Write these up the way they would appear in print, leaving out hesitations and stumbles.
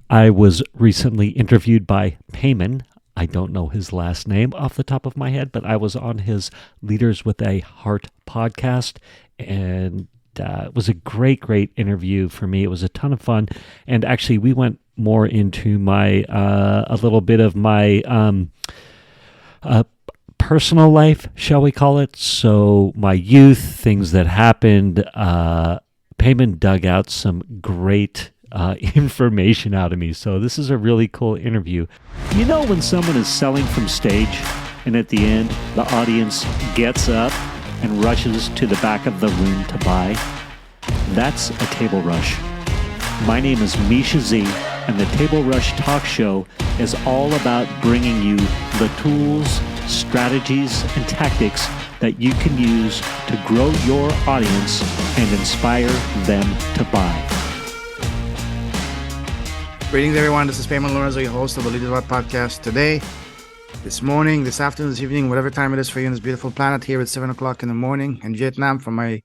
I was recently interviewed by Payman. I don't know his last name off the top of my head, but I was on his Leaders with a Heart podcast, and it was a great interview for me. It was a ton of fun, and actually, we went more into my a little bit of my uh, personal life, shall we call it? So, my youth, things that happened. Payman dug out some great information out of me. So this is a really cool interview. You know when someone is selling from stage and at the end the audience gets up and rushes to the back of the room to buy? That's a table rush. My name is Mischa Z, and the Table Rush Talk Show is all about bringing you the tools, strategies, and tactics that you can use to grow your audience and inspire them to buy. Greetings, everyone. This is Payman, your host of the Leaders About podcast. Today, this morning, this afternoon, this evening, whatever time it is for you on this beautiful planet, here at 7 o'clock in the morning in Vietnam for my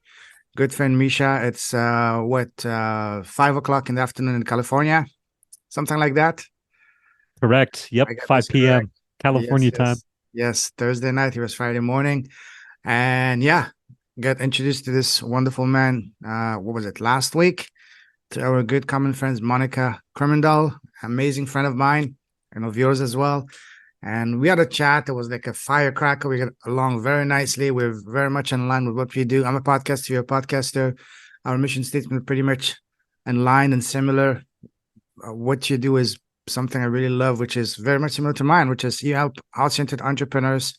good friend Mischa. It's 5 o'clock in the afternoon in California, something like that. Correct. Yep. 5 p.m. Correct. California time. Yes, Thursday night. It was Friday morning. And got introduced to this wonderful man. What was it? Last week, to our good common friends, Monica Kremendal, amazing friend of mine and of yours as well. And we had a chat. It was like a firecracker. We got along very nicely. We're very much in line with what we do. I'm a podcaster. You're a podcaster. Our mission statement is pretty much in line and similar. What you do is something I really love, which is very much similar to mine, which is you help heart-centered entrepreneurs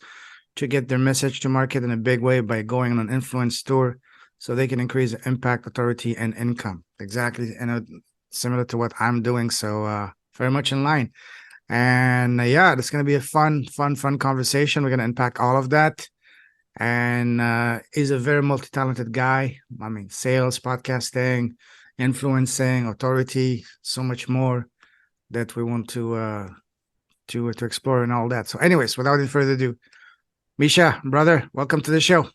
to get their message to market in a big way by going on an influence tour so they can increase impact, authority, and income. Exactly, similar to what I'm doing. So very much in line. And it's going to be a fun conversation. We're going to unpack all of that. And he's a very multi-talented guy. I mean, sales, podcasting, influencing, authority, so much more that we want to explore and all that. So anyways, without any further ado, Mischa, brother, welcome to the show.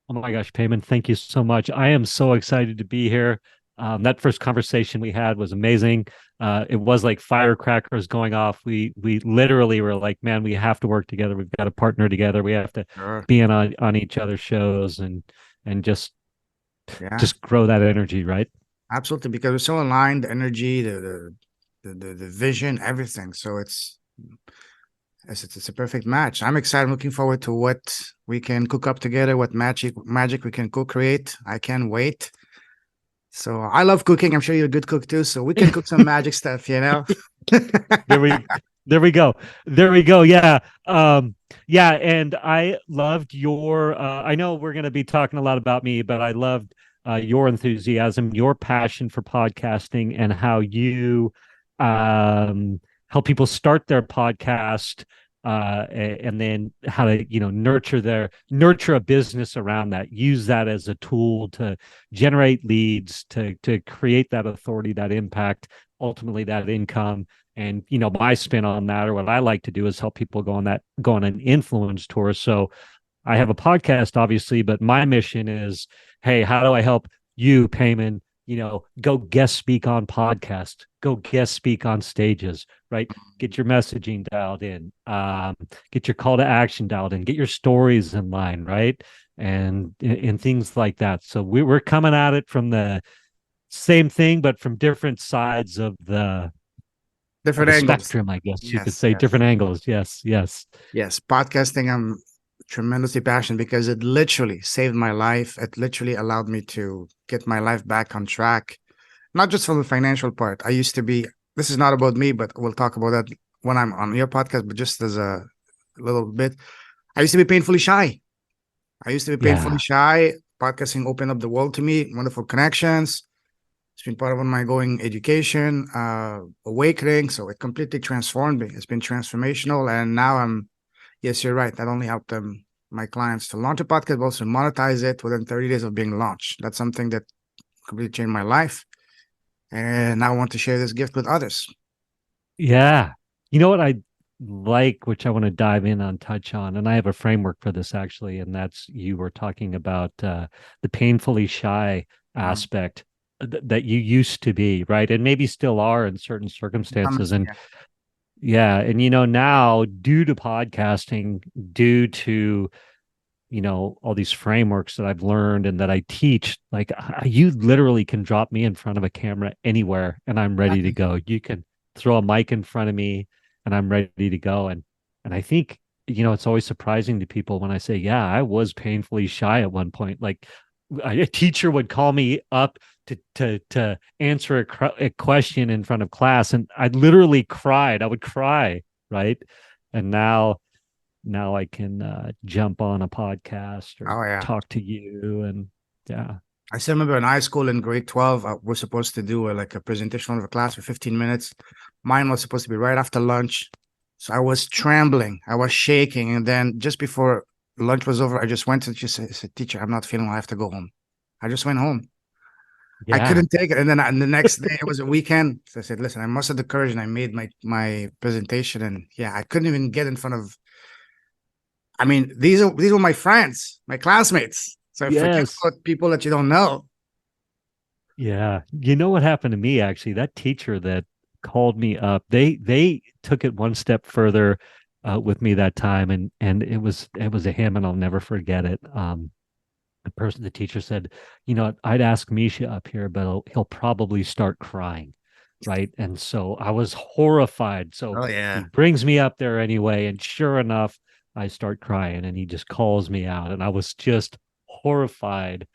Oh my gosh, Payman, thank you so much. I am so excited to be here. That first conversation we had was amazing. It was like firecrackers going off. We literally were like, man, we have to work together. We've got to partner together. We have to be on each other's shows and just grow that energy, right? Absolutely, because we're so aligned, the energy, the vision, everything. So it's a perfect match. I'm excited. I'm looking forward to what we can cook up together, what magic we can co-create. I can't wait. So I love cooking. I'm sure you're a good cook too. So we can cook some magic stuff, you know. There we go. Yeah. And I loved your I know we're going to be talking a lot about me, but I loved your enthusiasm, your passion for podcasting, and how you help people start their podcast, and then how to nurture a business around that. Use that as a tool to generate leads, to create that authority, that impact, ultimately that income. And my spin on that, or what I like to do, is help people go on an influence tour. So I have a podcast, obviously, but my mission is, hey, how do I help you, Payman, go guest speak on podcasts, go guest speak on stages, right? Get your messaging dialed in, get your call to action dialed in, get your stories in line, right? And things like that. So we're coming at it from the same thing, but from different sides of the different angles. Spectrum, I guess you could say. Different angles. Yes. Podcasting, I'm tremendously passionate because it literally saved my life. It literally allowed me to get my life back on track, not just from the financial part. I used to be, this is not about me, but we'll talk about that when I'm on your podcast, but just as a little bit, I used to be painfully shy. Podcasting opened up the world to me, wonderful connections. It's been part of my ongoing education, awakening. So it completely transformed me. It's been transformational. And now yes, you're right. Not only helped them, my clients, to launch a podcast, but also monetize it within 30 days of being launched. That's something that completely changed my life. And I want to share this gift with others. Yeah. You know what I like, which I want to dive in on, touch on, and I have a framework for this actually, and that's, you were talking about the painfully shy aspect that you used to be, right? And maybe still are in certain circumstances. And Yeah. yeah, and now due to podcasting, due to all these frameworks that I've learned and that I teach, like you literally can drop me in front of a camera anywhere and I'm ready to Exactly. go. You can throw a mic in front of me and I'm ready to go. And I think, it's always surprising to people when I say, yeah, I was painfully shy at one point. Like a teacher would call me up to answer a question in front of class and I literally cried. I would cry, right? And now I can jump on a podcast or Oh yeah. talk to you. And yeah. I still remember in high school in grade 12, we're supposed to do like a presentation of a class for 15 minutes. Mine was supposed to be right after lunch. So I was trembling, I was shaking. And then just before lunch was over, I just went to just said, teacher, I'm not feeling well. I have to go home. I just went home. I Yeah. couldn't take it. And then the next day it was a weekend. So I said, listen, I mustered the courage and I made my presentation. And yeah, I couldn't even get in front of, I mean, these were my friends, my classmates. So forget Yes. about people that you don't know. Yeah. You know what happened to me actually? That teacher that called me up, they took it one step further with me that time, and it was a him, and I'll never forget it. The teacher said, I'd ask Misha up here, but he'll probably start crying, right? And so I was horrified. So Oh he yeah. brings me up there anyway, and sure enough, I start crying, and he just calls me out, and I was just horrified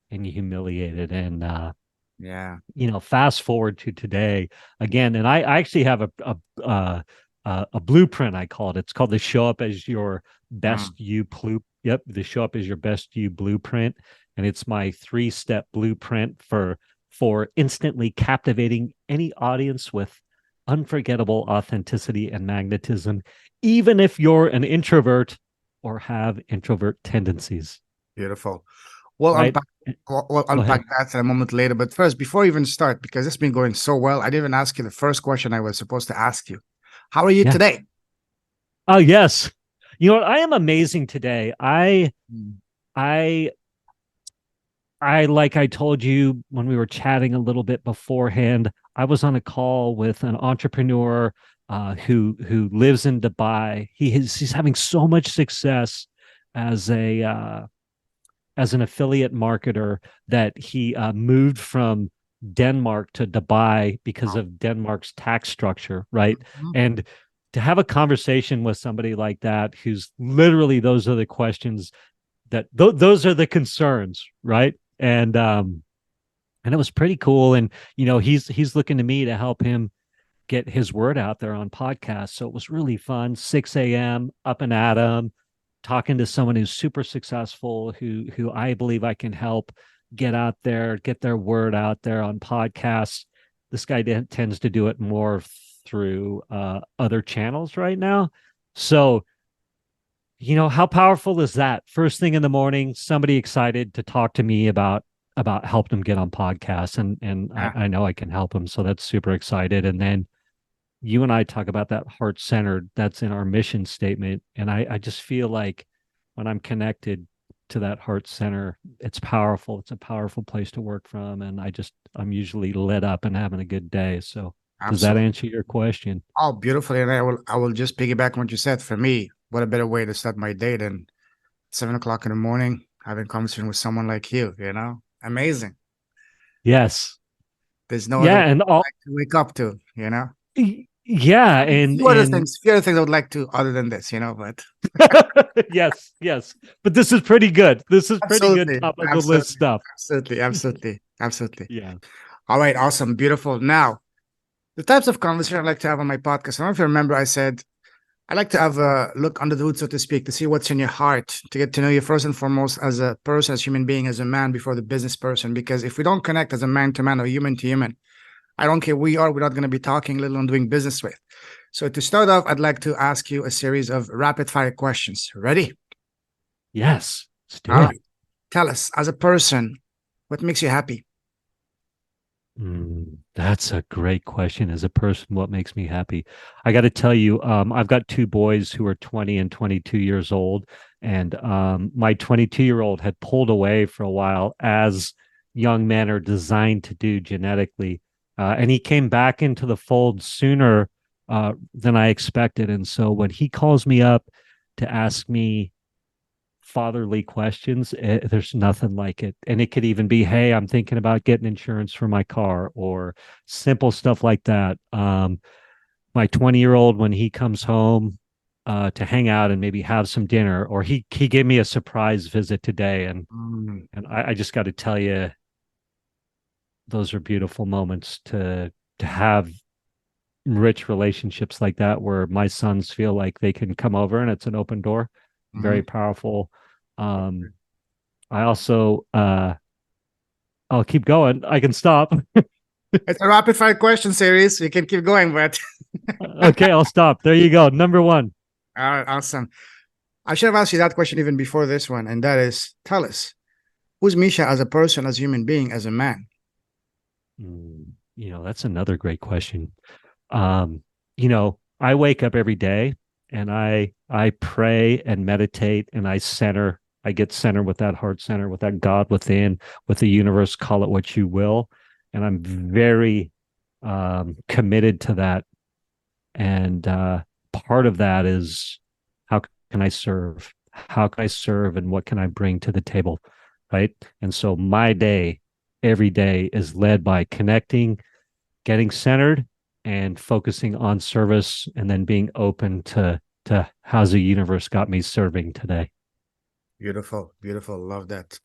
and humiliated. And Yeah. fast forward to today again, and I actually have a blueprint. I call it. It's called the Show Up as Your Mm, Best You Blue. Yep, the Show Up as Your Best You blueprint, and it's my 3-step blueprint for instantly captivating any audience with unforgettable authenticity and magnetism, even if you're an introvert or have introvert tendencies. beautiful. We'll Right? unpack we'll Go unpack ahead. that in a moment later. But first, before we even start, because it's been going so well, I didn't even ask you the first question I was supposed to ask you. How are you Yeah. today? Oh yes. You know what? I am amazing today. Mm. I I like I told you when we were chatting a little bit beforehand, I was on a call with an entrepreneur who lives in Dubai. He's having so much success as a as an affiliate marketer that he moved from Denmark to Dubai because Wow. of Denmark's tax structure, right? Mhm. And to have a conversation with somebody like that, who's literally those are the questions those are the concerns, right? And it was pretty cool. And he's looking to me to help him get his word out there on podcasts. So it was really fun. 6 a.m. up and at 'em, talking to someone who's super successful, who I believe I can help get out there, get their word out there on podcasts. This guy tends to do it more through other channels right now. So how powerful is that? First thing in the morning, somebody excited to talk to me about helping them get on podcasts, and Yeah, I know I can help them. So that's super excited. And then you and I talk about that heart centered, that's in our mission statement. And I just feel like when I'm connected to that heart center, it's powerful. It's a powerful place to work from. And I'm usually lit up and having a good day. So does that absolutely. answer your question? Oh, beautifully. And I will just piggyback on what you said. For me, what a better way to start my day than 7 o'clock in the morning, having a conversation with someone like you, Amazing. Yes. There's no other Yeah. way And I all, like to wake up to. yeah. I mean, And, and, few other things I would like to other than this, but yes, yes. But this is pretty good. This is pretty good absolutely, top of the list absolutely, stuff. absolutely, absolutely, absolutely. Yeah. All right, awesome, beautiful. Now, the types of conversation I like to have on my podcast. I don't know if you remember, I said I like to have a look under the hood, so to speak, to see what's in your heart, to get to know you first and foremost as a person, as a human being, as a man before the business person. Because if we don't connect as a man to man or human to human, I don't care who we are, we're not going to be talking, let alone doing business with. So to start off, I'd like to ask you a series of rapid fire questions. Ready? Yes. Let's do All it. right. Tell us, as a person, what makes you happy? That's a great question. As a person, what makes me happy? I got to tell you, I've got two boys who are 20 and 22 years old, and my 22-year-old had pulled away for a while as young men are designed to do genetically. And he came back into the fold sooner than I expected. And so when he calls me up to ask me fatherly questions, there's nothing like it. And it could even be, hey, I'm thinking about getting insurance for my car, or simple stuff like that. My 20-year-old, when he comes home to hang out and maybe have some dinner, or he gave me a surprise visit today, Mm, and I just got to tell you, those are beautiful moments to have rich relationships like that, where my sons feel like they can come over and it's an open door. Very mhm. powerful. um I also I'll keep going, I can stop. It's a rapid fire question series. We can keep going, but Okay, I'll stop. There you go. Number one. all right, awesome. I should have asked you that question even before this one, and that is, tell us, who's Misha as a person, as a human being, as a man? That's another great question. um I wake up every day and I pray and meditate, and I get center with that heart center, with that God within, with the universe, call it what you will. And I'm very committed to that. And part of that is, how can I serve? How can I serve, and what can I bring to the table? Right. And so my day, every day, is led by connecting, getting centered, and focusing on service, and then being open to how's the universe got me serving today. Beautiful, beautiful. Love that.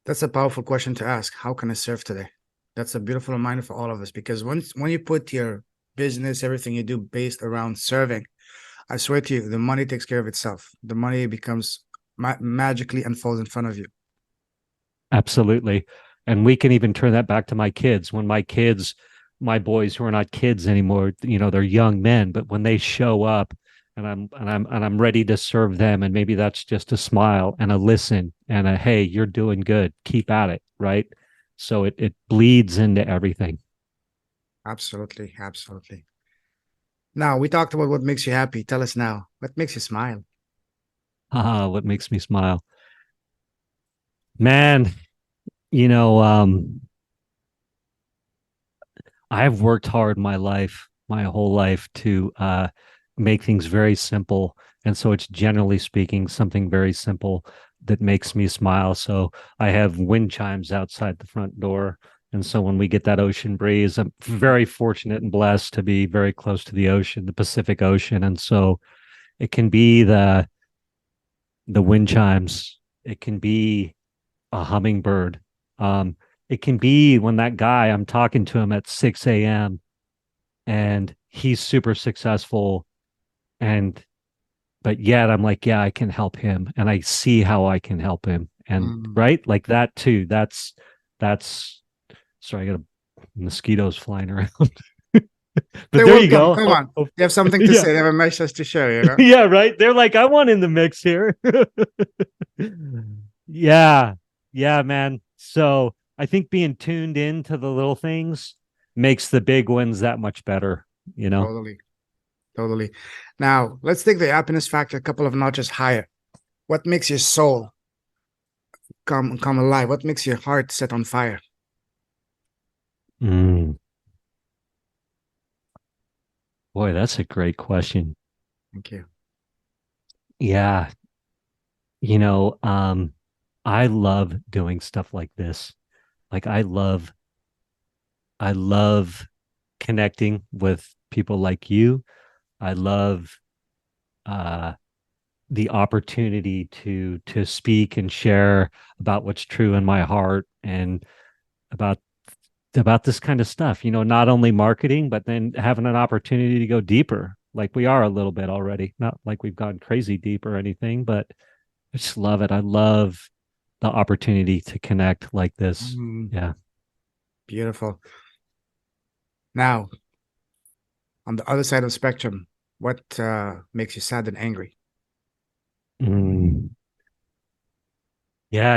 That's a powerful question to ask. How can I serve today? That's a beautiful reminder for all of us, because when you put your business, everything you do based around serving, I swear to you, the money takes care of itself. The money becomes magically unfolds in front of you. Absolutely. And we can even turn that back to my kids. When my boys who are not kids anymore, they're young men, but when they show up, and I'm ready to serve them, and maybe that's just a smile and a listen and a, hey, you're doing good, keep at it, right? So it bleeds into everything. Absolutely, absolutely. Now, we talked about what makes you happy. Tell us now, what makes you smile? What makes me smile? Man, you know, um, I've worked hard my whole life, to make things very simple. And so it's, generally speaking, something very simple that makes me smile. So I have wind chimes outside the front door. And so when we get that ocean breeze, I'm very fortunate and blessed to be very close to the ocean, the Pacific Ocean. And so it can be the wind chimes, it can be a hummingbird. Um, it can be when that guy, I'm talking to him at 6 a.m. and he's super successful, and but yet I'm like, yeah, I can help him, and I see how I can help him. And Mm. right, like that too. That's sorry, I got mosquitoes flying around. But They there will you come. go. Come on. They have something to Yeah. say. They have a message to share, you know? Yeah, right. They're like, I want in the mix here. Yeah. Yeah, man. So I think being tuned into the little things makes the big ones that much better, you know? Totally. Totally. Now, let's take the happiness factor a couple of notches higher. What makes your soul come alive? What makes your heart set on fire? Mm, boy, that's a great question. Thank you. Yeah. You know, um, I love doing stuff like this. Like I love connecting with people like you. I love uh the opportunity to speak and share about what's true in my heart, and about this kind of stuff, not only marketing, but then having an opportunity to go deeper, like we are a little bit already, not like we've gone crazy deep or anything, but I just love it. I love the opportunity to connect like this. Mm, Yeah. beautiful. Now, on the other side of the spectrum, what makes you sad and angry? Mm. Yeah,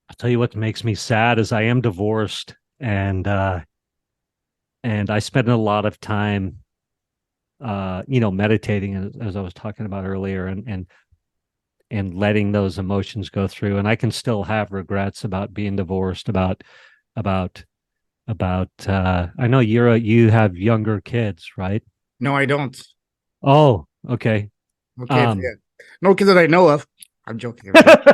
I'll tell you what makes me sad is I am divorced, and I spend a lot of time meditating, as I was talking about earlier, and and letting those emotions go through. And I can still have regrets about being divorced, about I know you have younger kids, right? No, I don't. Oh, okay. No kids. Um Yeah. No kids that I know of. I'm joking. I'm joking.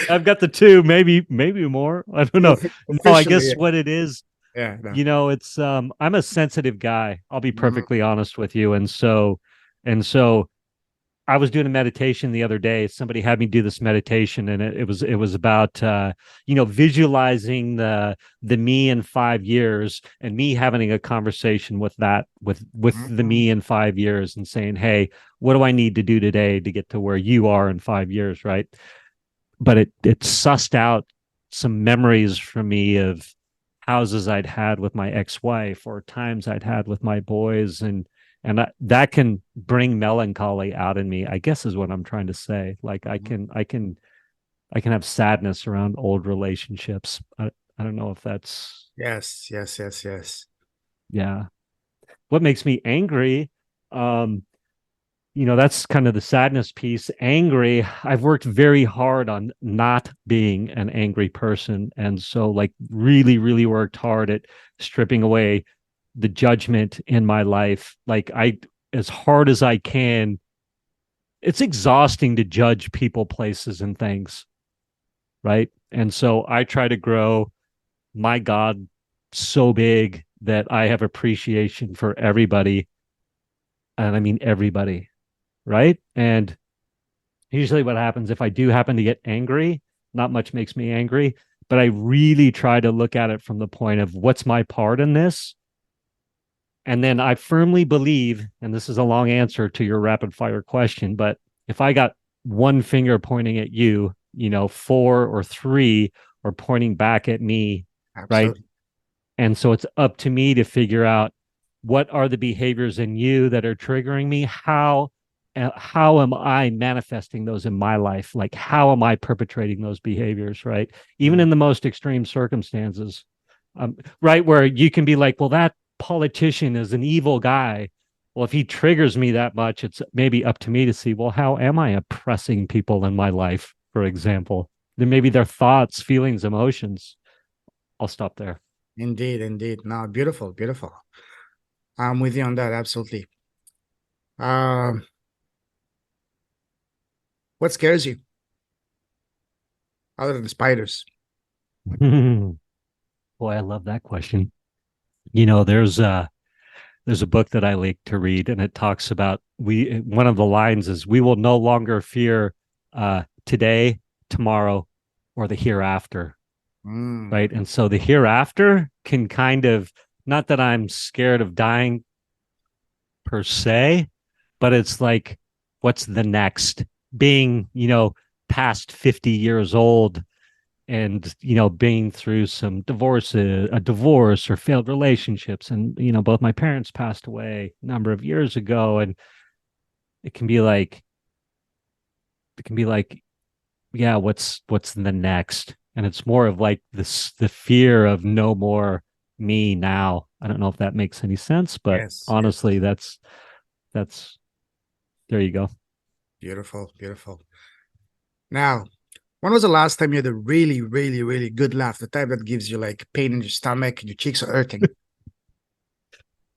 I've got the two, maybe more. I don't know. No, I Officially, guess yeah. what it is, Yeah. No. it's I'm a sensitive guy. I'll be Mhm. perfectly honest with you. And so I was doing a meditation the other day. Somebody had me do this meditation, and it was about visualizing the me in 5 years, and me having a conversation with that with the Mhm. me in 5 years, and saying, "Hey, what do I need to do today to get to where you are in 5 years?" Right? But it sussed out some memories from me of houses I'd had with my ex-wife, or times I'd had with my boys, and that can bring melancholy out in me, I guess, is what I'm trying to say. Like I can have sadness around old relationships. I don't know if that's, Yes. Yes. Yes. Yes. yeah. What makes me angry? Um, that's kind of the sadness piece. Angry, I've worked very hard on not being an angry person. And so, like, really, really worked hard at stripping away the judgment in my life. Like, as hard as I can, it's exhausting to judge people, places, and things. Right. And so I try to grow my God so big that I have appreciation for everybody. And I mean, everybody. Right. And usually what happens if I do happen to get angry, not much makes me angry, but I really try to look at it from the point of what's my part in this. And then I firmly believe, and this is a long answer to your rapid fire question, but if I got one finger pointing at you, four or three are pointing back at me, right? Absolutely. And so it's up to me to figure out what are the behaviors in you that are triggering me? How am I manifesting those in my life? Like, how am I perpetrating those behaviors, right? Even Mhm. in the most extreme circumstances, right? Where you can be like, well, that politician is an evil guy. Well, if he triggers me that much, it's maybe up to me to see, well, how am I oppressing people in my life, for example? Then maybe their thoughts, feelings, emotions. I'll stop there. Indeed. Indeed. No, beautiful. Beautiful. I'm with you on that. Absolutely. Um, what scares you other than spiders? Boy, I love that question. There's a book that I like to read, and it talks about one of the lines is, we will no longer fear today, tomorrow, or the hereafter. Mm. Right. And so the hereafter can kind of, not that I'm scared of dying per se, but it's like, what's the next? Being, past 50 years old, and being through some a divorce or failed relationships, and both my parents passed away a number of years ago, and it can be like it can be like yeah, what's the next? And it's more of like the fear of no more me now. I don't know if that makes any sense, but Yes. Yes. honestly, that's there you go. Beautiful. Beautiful. Now, when was the last time you had a really, really, really good laugh? The type that gives you like pain in your stomach, your cheeks are hurting.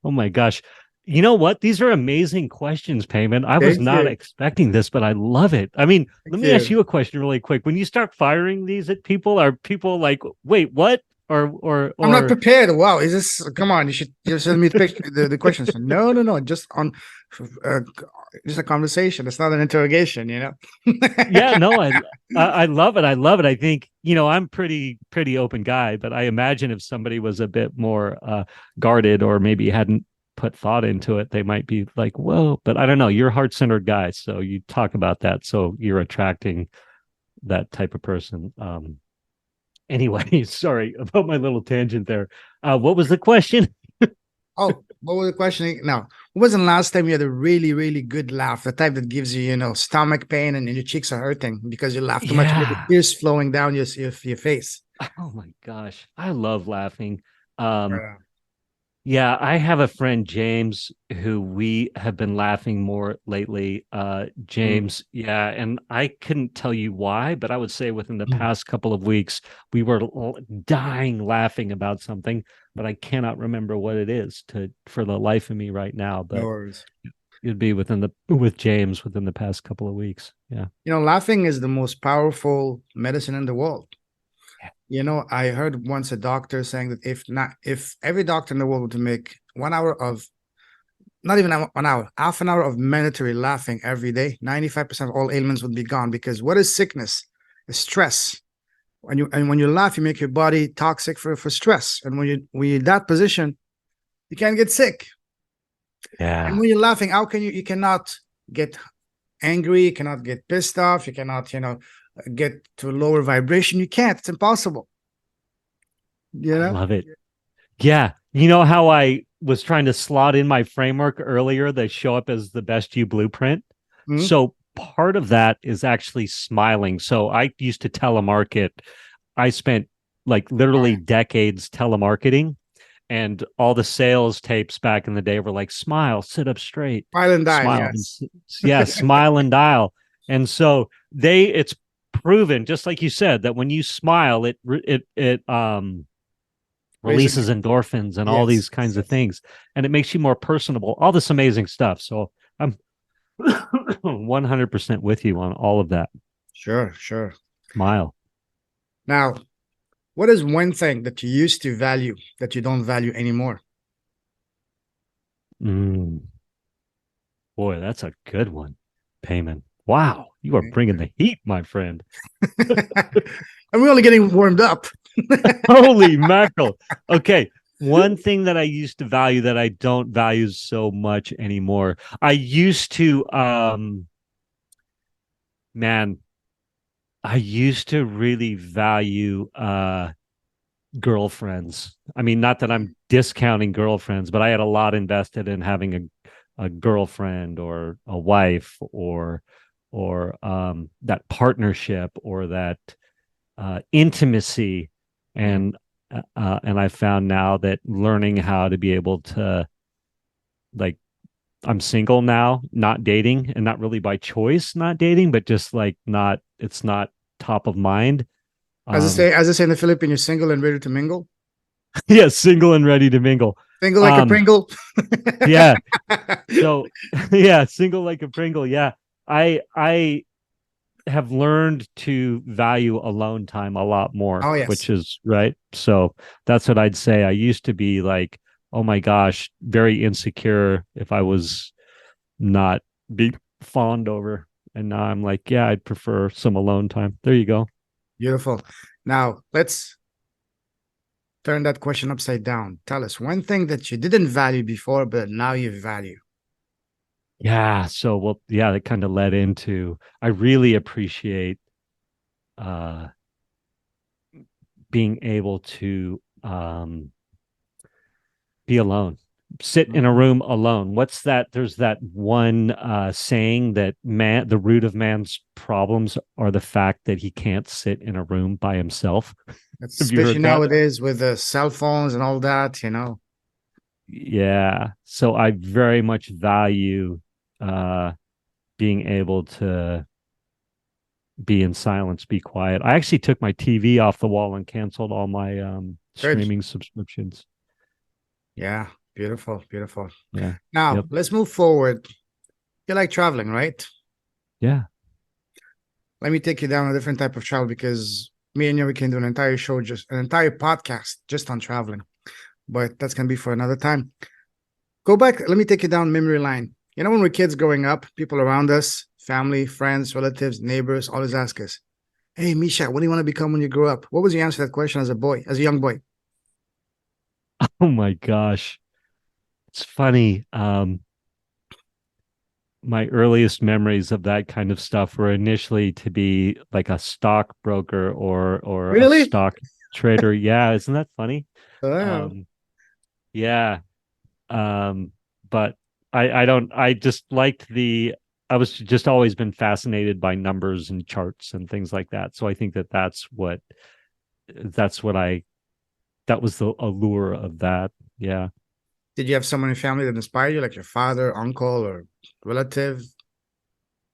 Oh my gosh. You know what? These are amazing questions, Payman. I was Thank not you. expecting this, but I love it. I mean, let Thank me ask you. you a question really quick. When you start firing these at people, are people like, wait, what? I'm not Or prepared. Wow, is this? Come on, you should just send me the questions. No, no, no. Just on, uh, just a conversation. It's not an interrogation. yeah, no, I love it. I love it. I think, I'm pretty open guy, but I imagine if somebody was a bit more guarded, or maybe hadn't put thought into it, they might be like, whoa, but I don't know. You're a heart-centered guy, so you talk about that. So you're attracting that type of person. Anyway, sorry about my little tangent there. What was the question? Oh, what was the question? Now, when was the last time you had a really, really good laugh? The type that gives you, stomach pain and your cheeks are hurting because you laugh too much. You get the Yeah. tears flowing down your face. Oh my gosh. I love laughing. Um, Yeah. Yeah, I have a friend, James, who we have been laughing more lately. Mm, James, yeah, and I couldn't tell you why, but I would say within the mm. past couple of weeks, we were dying laughing about something, but I cannot remember what it is to for the life of me right now. No But worries. it'd be within the with James within the past couple of weeks. Yeah. Laughing is the most powerful medicine in the world. I heard once a doctor saying that if every doctor in the world were to make 1 hour of, not even 1 hour, half an hour of mandatory laughing every day, 95% of all ailments would be gone. Because what is sickness? It's stress. When you laugh, you make your body toxic for stress. And when you're in that position, you can't get sick. And Yeah. when you're laughing, how can you cannot get angry, you cannot get pissed off, you cannot, get to a lower vibration. You can't. It's impossible. You I know? love it. Yeah. You know how I was trying to slot in my framework earlier that show up as the best you blueprint? Mhm. So part of that is actually smiling. So I used to telemarket. I spent like Oh, literally yeah. decades telemarketing, and all the sales tapes back in the day were like smile, sit up straight, File and dial, smile, and yes. yeah, smile and dial. And so it's proven, just like you said, that when you smile, it Raise releases endorphins and all yes, these kinds of yes. things, and it makes you more personable, all this amazing stuff. So I'm 100% with you on all of that. Sure, sure. Smile. Now, what is one thing that you used to value that you don't value anymore? Mm, boy, that's a good one. Payman. Wow, you are bringing the heat, my friend. And we're only getting warmed up. Holy mackerel. Okay, one thing that I used to value that I don't value so much anymore. I used to man, I used to really value girlfriends. I mean, not that I'm discounting girlfriends, but I had a lot invested in having a girlfriend or a wife or that partnership or that intimacy. Mm. And I found now that learning how to be able to, like, I'm single now, not dating, and not really by choice, not dating, but just like not it's not top of mind. Um, As I say in the Philippines, you're single and ready to mingle. yeah, single and ready to mingle. Single like a Um, Pringle. yeah. So yeah, single like a Pringle. Yeah. I have learned to value alone time a lot more, Oh yes. which is right. So that's what I'd say. I used to be like, oh my gosh, very insecure if I was not be fawned over. And now I'm like, yeah, I'd prefer some alone time. There you go. Beautiful. Now let's turn that question upside down. Tell us one thing that you didn't value before, but now you value. Yeah. So well, yeah, that kind of led into I really appreciate uh being able to be alone, sit in a Mhm. room alone. What's that? There's that one saying that the root of man's problems are the fact that he can't sit in a room by himself. Have you Especially heard that? nowadays with the cell phones and all that. Yeah. So I very much value uh, being able to be in silence, be quiet. I actually took my TV off the wall and canceled all my Good. streaming subscriptions. Yeah. Beautiful. Beautiful. Yeah. Now Yep. let's move forward. You like traveling, right? Yeah. Let me take you down a different type of travel because me and you, we can do an entire show, just an entire podcast just on traveling. But that's gonna be for another time. Go back. Let me take you down memory line. When we're kids growing up, people around us, family, friends, relatives, neighbors, always ask us, "Hey, Misha, what do you want to become when you grow up?" What was your answer to that question as a boy, as a young boy? Oh my gosh. It's funny. My earliest memories of that kind of stuff were initially to be like a stockbroker or a Really? stock trader. Yeah, isn't that funny? Oh, Um, yeah. Um, but I don't I just liked the I was just always been fascinated by numbers and charts and things like that. So I think that that's what I that was the allure of that. Yeah. Did you have someone in family that inspired you, like your father, uncle, or relative?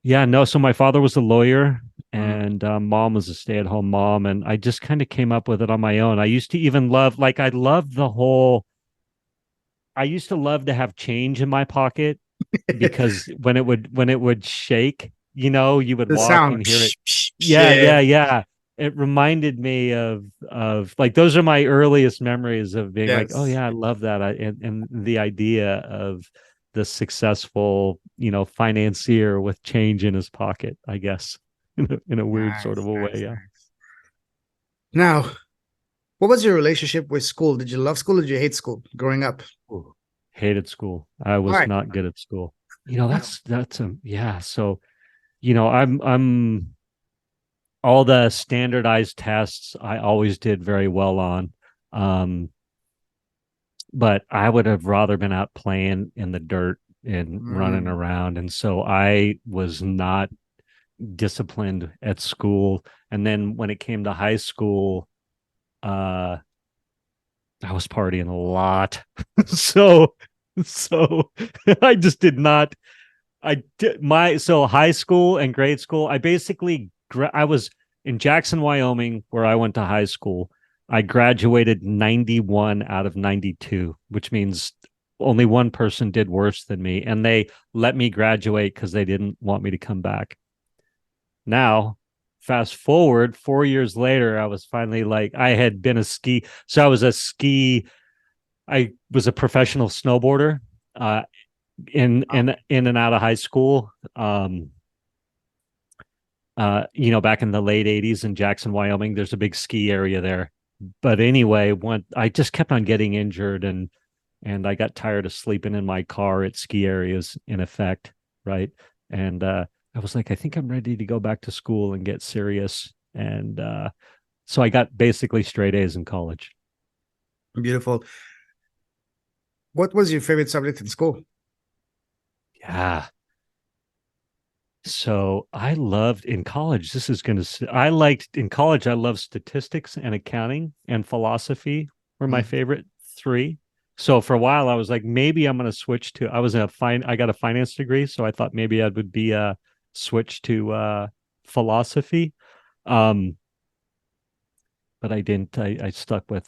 Yeah, no. So my father was a lawyer, Mm. and mom was a stay-at-home mom, and I just kind of came up with it on my own. I used to even love, like, I loved the whole. I used to love to have change in my pocket because when it would shake, you would The walk sound. and hear it. Yeah, Yeah. yeah, yeah. It reminded me of like those are my earliest memories of being like, oh Yes. yeah, I love that. And the idea of the successful, financier with change in his pocket, I guess, in a weird sort of Nice, a way. nice, Yeah. nice. Now, what was your relationship with school? Did you love school? Or did you hate school growing up? Ooh, hated school. I All was right. not good at school. That's yeah. So, I'm all the standardized tests I always did very well on. Um, but I would have rather been out playing in the dirt and running Mm. around. And so I was not disciplined at school. And then when it came to high school, uh, I was partying a lot. so, so I just did not. I did my so high school and grade school. I was in Jackson, Wyoming, where I went to high school. I graduated 91 out of 92, which means only one person did worse than me, and they let me graduate because they didn't want me to come back. Now, fast forward 4 years later, I was finally like, I had been a ski, so I was a professional snowboarder. Uh, Wow. in and out of high school. Back in the late 80s in Jackson, Wyoming, there's a big ski area there. But anyway, when I just kept on getting injured and I got tired of sleeping in my car at ski areas in effect, right? And I was like, I think I'm ready to go back to school and get serious. And so I got basically straight A's in college. Beautiful. What was your favorite subject in school? Yeah. So I loved in college. I liked in college, I loved statistics and accounting and philosophy were my Mm. favorite three. So for a while, I was like, maybe I'm going to switch to, I got a finance degree. So I thought maybe I would be switch to philosophy. Um, but I didn't. I stuck with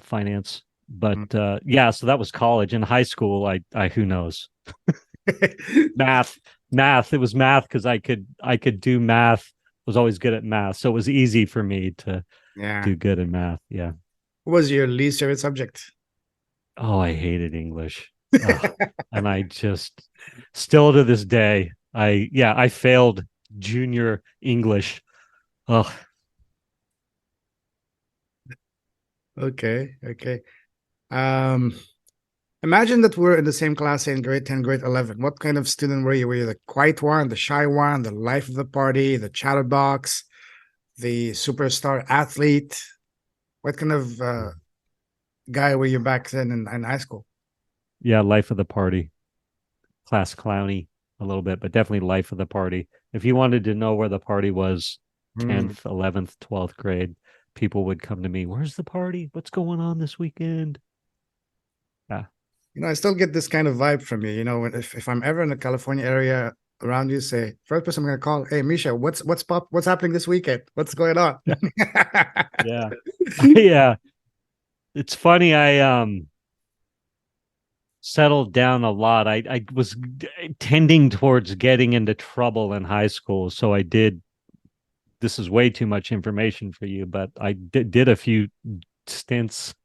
finance. But Mm. yeah, so that was college. In high school, who knows? math Math, it was math because I could do math, was always good at math, so it was easy for me to Yeah. do good in math. Yeah. What was your least favorite subject? Oh, I hated English. Oh, and I just still to this day, I failed junior English. Oh. Okay, okay. Um, Imagine that we're in the same class in grade 10, grade 11. What kind of student were you? Were you the quiet one, the shy one, the life of the party, the chatterbox, the superstar athlete? What kind of guy were you back then in high school? Yeah, life of the party, class clowny a little bit, but definitely life of the party. If you wanted to know where the party was, Mm. 10th, 11th, 12th grade, people would come to me, where's the party, what's going on this weekend? Yeah. I still get this kind of vibe from you. If I'm ever in the California area around you, say first person I'm gonna call, hey Misha, what's happening this weekend? What's going on? Yeah. Yeah. It's funny. I settled down a lot. I was tending towards getting into trouble in high school. So I did, this is way too much information for you, but I did a few stints,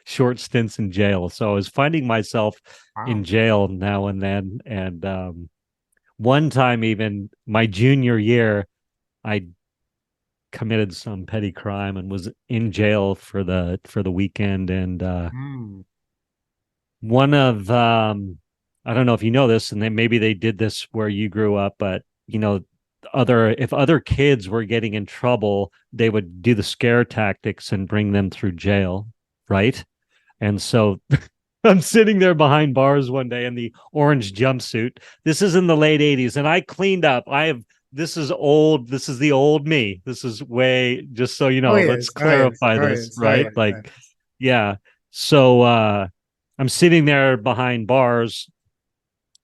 short stints in jail. So I was finding myself in Wow. jail now and then. And one time, even my junior year, I committed some petty crime and was in jail for the weekend. And Mm. one of I don't know if you know this, and then maybe they did this where you grew up, but other kids were getting in trouble, they would do the scare tactics and bring them through jail, right? And so I'm sitting there behind bars one day in the orange jumpsuit. This is in the late 80s, and I cleaned up. I have This is old. This is the old me. This is way, just so you Oh know, let's yes, oh yes, clarify oh this, yes, oh right? yes. Like, yeah. So I'm sitting there behind bars,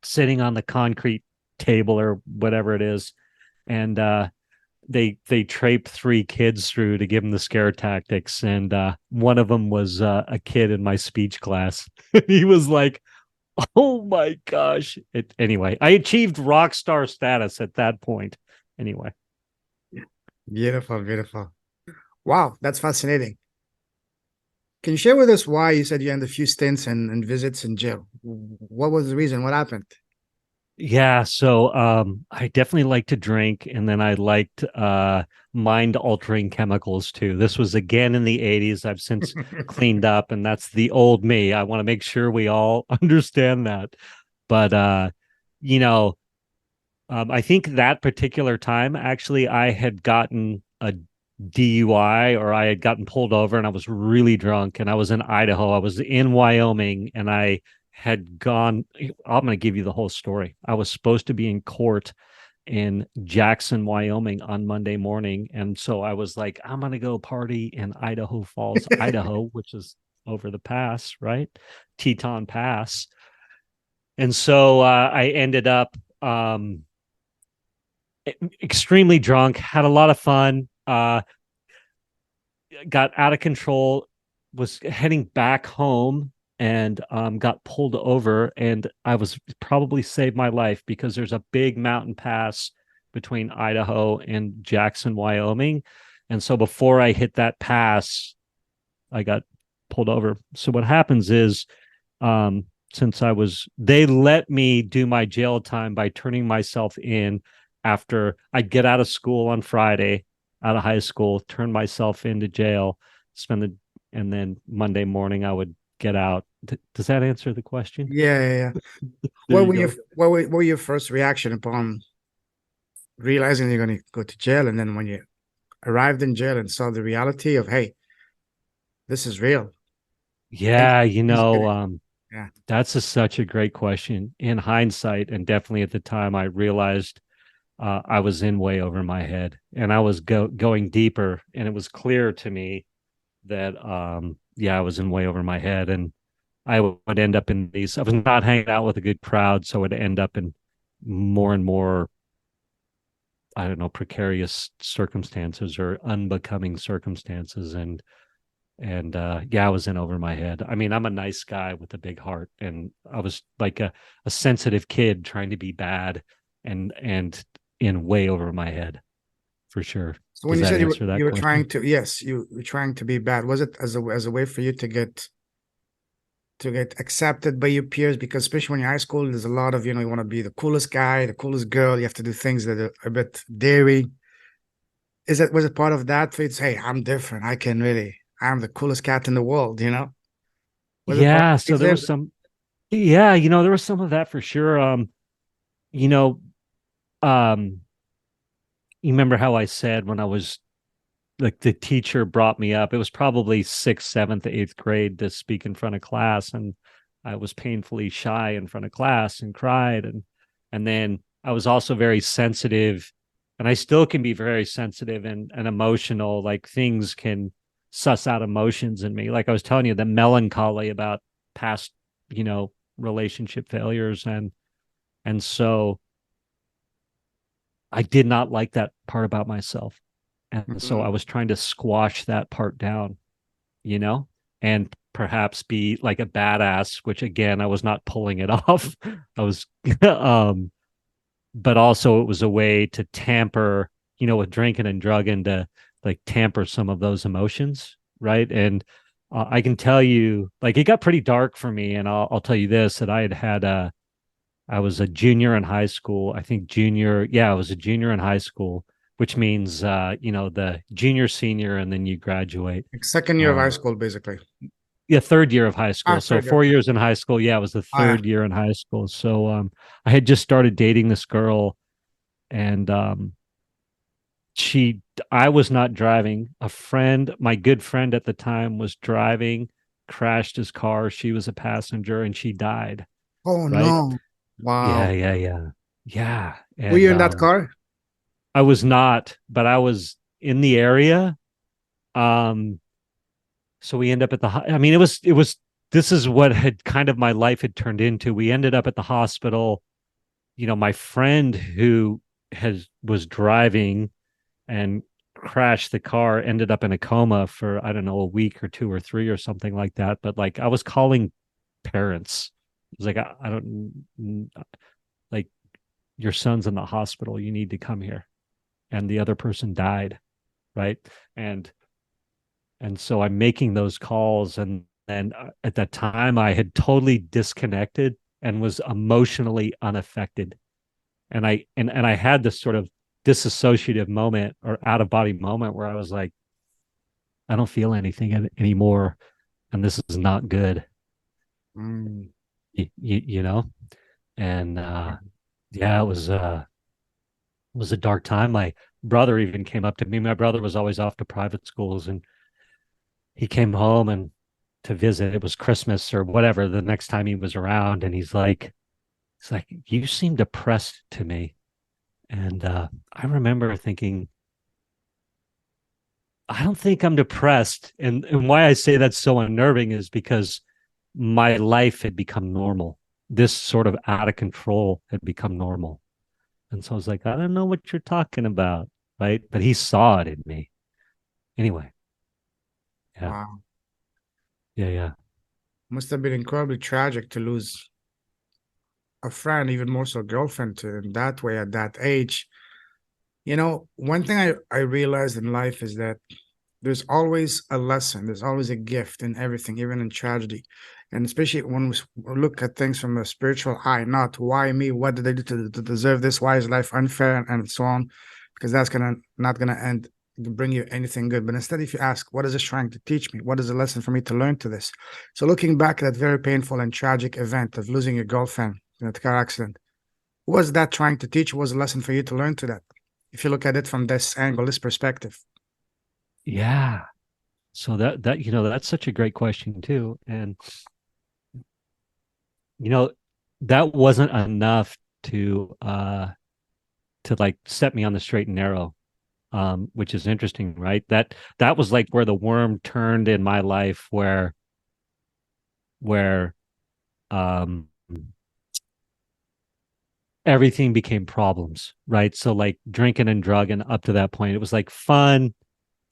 sitting on the concrete table or whatever it is, and they trape three kids through to give them the scare tactics, and one of them was a kid in my speech class. He was like, "Oh my gosh!" Anyway, I achieved rock star status at that point. Anyway, Beautiful, beautiful. Wow, that's fascinating. Can you share with us why you said you had a few stints and visits in jail? What was the reason? What happened? yeah. So I definitely like to drink, and then I liked mind altering chemicals too. This was again in the '80s. I've since cleaned up, and that's the old me. I want to make sure we all understand that. But you know, I think that particular time, actually, I had gotten a DUI, or I had gotten pulled over and I was really drunk, and I was in Idaho. I was in Wyoming, and I had gone. I'm going to give you the whole story. I was supposed to be in court in Jackson, Wyoming on Monday morning. And so I was like, I'm going to go party in Idaho Falls, Idaho, which is over the pass, right? Teton Pass. And so I ended up extremely drunk, had a lot of fun, got out of control, was heading back home, and got pulled over. And I was probably saved my life because there's a big mountain pass between Idaho and Jackson, Wyoming. And so before I hit that pass, I got pulled over. So what happens is, since they let me do my jail time by turning myself in after I'd get out of school on Friday, out of high school, turn myself into jail, and then Monday morning I would get out. Does that answer the question? Yeah, yeah, yeah. There What you were your go. what were your first reaction upon realizing you're going to go to jail, and then when you arrived in jail and saw the reality of, hey, this is real. Things, Yeah, things getting, yeah. that's such a great question. In hindsight, and definitely at the time, I realized I was in way over my head, and I was going deeper, and it was clear to me that yeah, I was in way over my head, and I would end up in these. I was not hanging out with a good crowd, so I would end up in more and more, I don't know, precarious circumstances or unbecoming circumstances, and yeah, I was in over my head. I mean, I'm a nice guy with a big heart, and I was like a sensitive kid trying to be bad, and in way over my head for sure. So when Does you that said answer you that were question? trying to, yes, you were trying to be bad, was it as a way for you to get accepted by your peers? Because especially when you're in high school, there's a lot of, you want to be the coolest guy, the coolest girl. You have to do things that are a bit daring. Was it part of that for you to say, hey, I'm different. I'm the coolest cat in the world? Was it part Yeah, of so it there there? was some. Yeah, there was some of that for sure. You know, um, you remember how I said when I was like the teacher brought me up. It was probably sixth, seventh, eighth grade to speak in front of class, and I was painfully shy in front of class and cried, and then I was also very sensitive, and I still can be very sensitive and emotional. Like things can suss out emotions in me. Like I was telling you, the melancholy about past, relationship failures, and so I did not like that part about myself. And so I Mhm. was trying to squash that part down, you know, and perhaps be like a badass, which again, I was not pulling it off. I was, but also it was a way to tamper, with drinking and drugging to like tamper some of those emotions. Right. And I can tell you, like, it got pretty dark for me. And I'll tell you this, that I was a junior in high school. I think junior. Yeah, I was a junior in high school, which means the junior, senior, and then you graduate. Like second year of high Um, school, basically. yeah, third year of high school. So Third year. 4 years in high school. Yeah, it was the Oh, yeah. third year in high school. So I had just started dating this girl, and she. I was not driving. My good friend at the time, was driving, crashed his car. She was a passenger, and she died. Oh, Right? no. Yeah, Wow. yeah, yeah, yeah. Were you And in that car? I was not, but I was in the area. Um, so we end up at the. I mean, it was this is what had kind of my life had turned into. We ended up at the hospital. My friend who was driving and crashed the car ended up in a coma for, I don't know, a week or two or three or something like that. But like I was calling parents. It was like, I don't like, your son's in the hospital. You need to come here. And the other person died. Right. And so I'm making those calls, and at that time I had totally disconnected and was emotionally unaffected. And I had this sort of disassociative moment or out of body moment where I was like, I don't feel anything anymore, and this is not good. Mm. You know? And yeah, it was a dark time. My brother even came up to me. My brother was always off to private schools, and he came home and to visit. It was Christmas or whatever the next time he was around, and he's like, you seem depressed to me. And I remember thinking, I don't think I'm depressed. And why I say that's so unnerving is because my life had become normal. This sort of out of control had become normal. And so I was like, I don't know what you're talking about. Right. But he saw it in me. Anyway. Yeah. Wow. Yeah. Yeah. Must have been incredibly tragic to lose a friend, even more so a girlfriend, to in that way at that age. One thing I realized in life is that there's always a lesson, there's always a gift in everything, even in tragedy. And especially when we look at things from a spiritual eye, not why me, what did I do to deserve this? Why is life unfair? And so on, because that's not gonna end bring you anything good. But instead, if you ask, what is this trying to teach me? What is the lesson for me to learn to this? So looking back at that very painful and tragic event of losing your girlfriend in a car accident, what was that trying to teach? What was a lesson for you to learn to that? If you look at it from this angle, this perspective. Yeah. So that's such a great question too. And you know, that wasn't enough to like set me on the straight and narrow, which is interesting, right? That was like where the worm turned in my life, where um everything became problems, right? So like drinking and drugging up to that point, it was like fun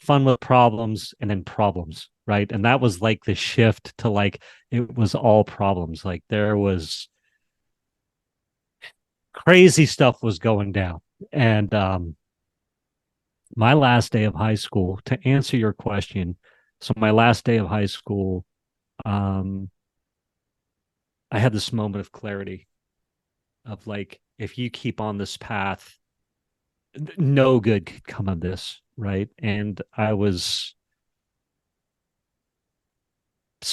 with problems and then problems, right? And that was like the shift to like it was all problems. Like there was crazy stuff was going down. And my last day of high school, to answer your question, so my last day of high school, um, I had this moment of clarity of like, if you keep on this path, no good could come of this, right? And I was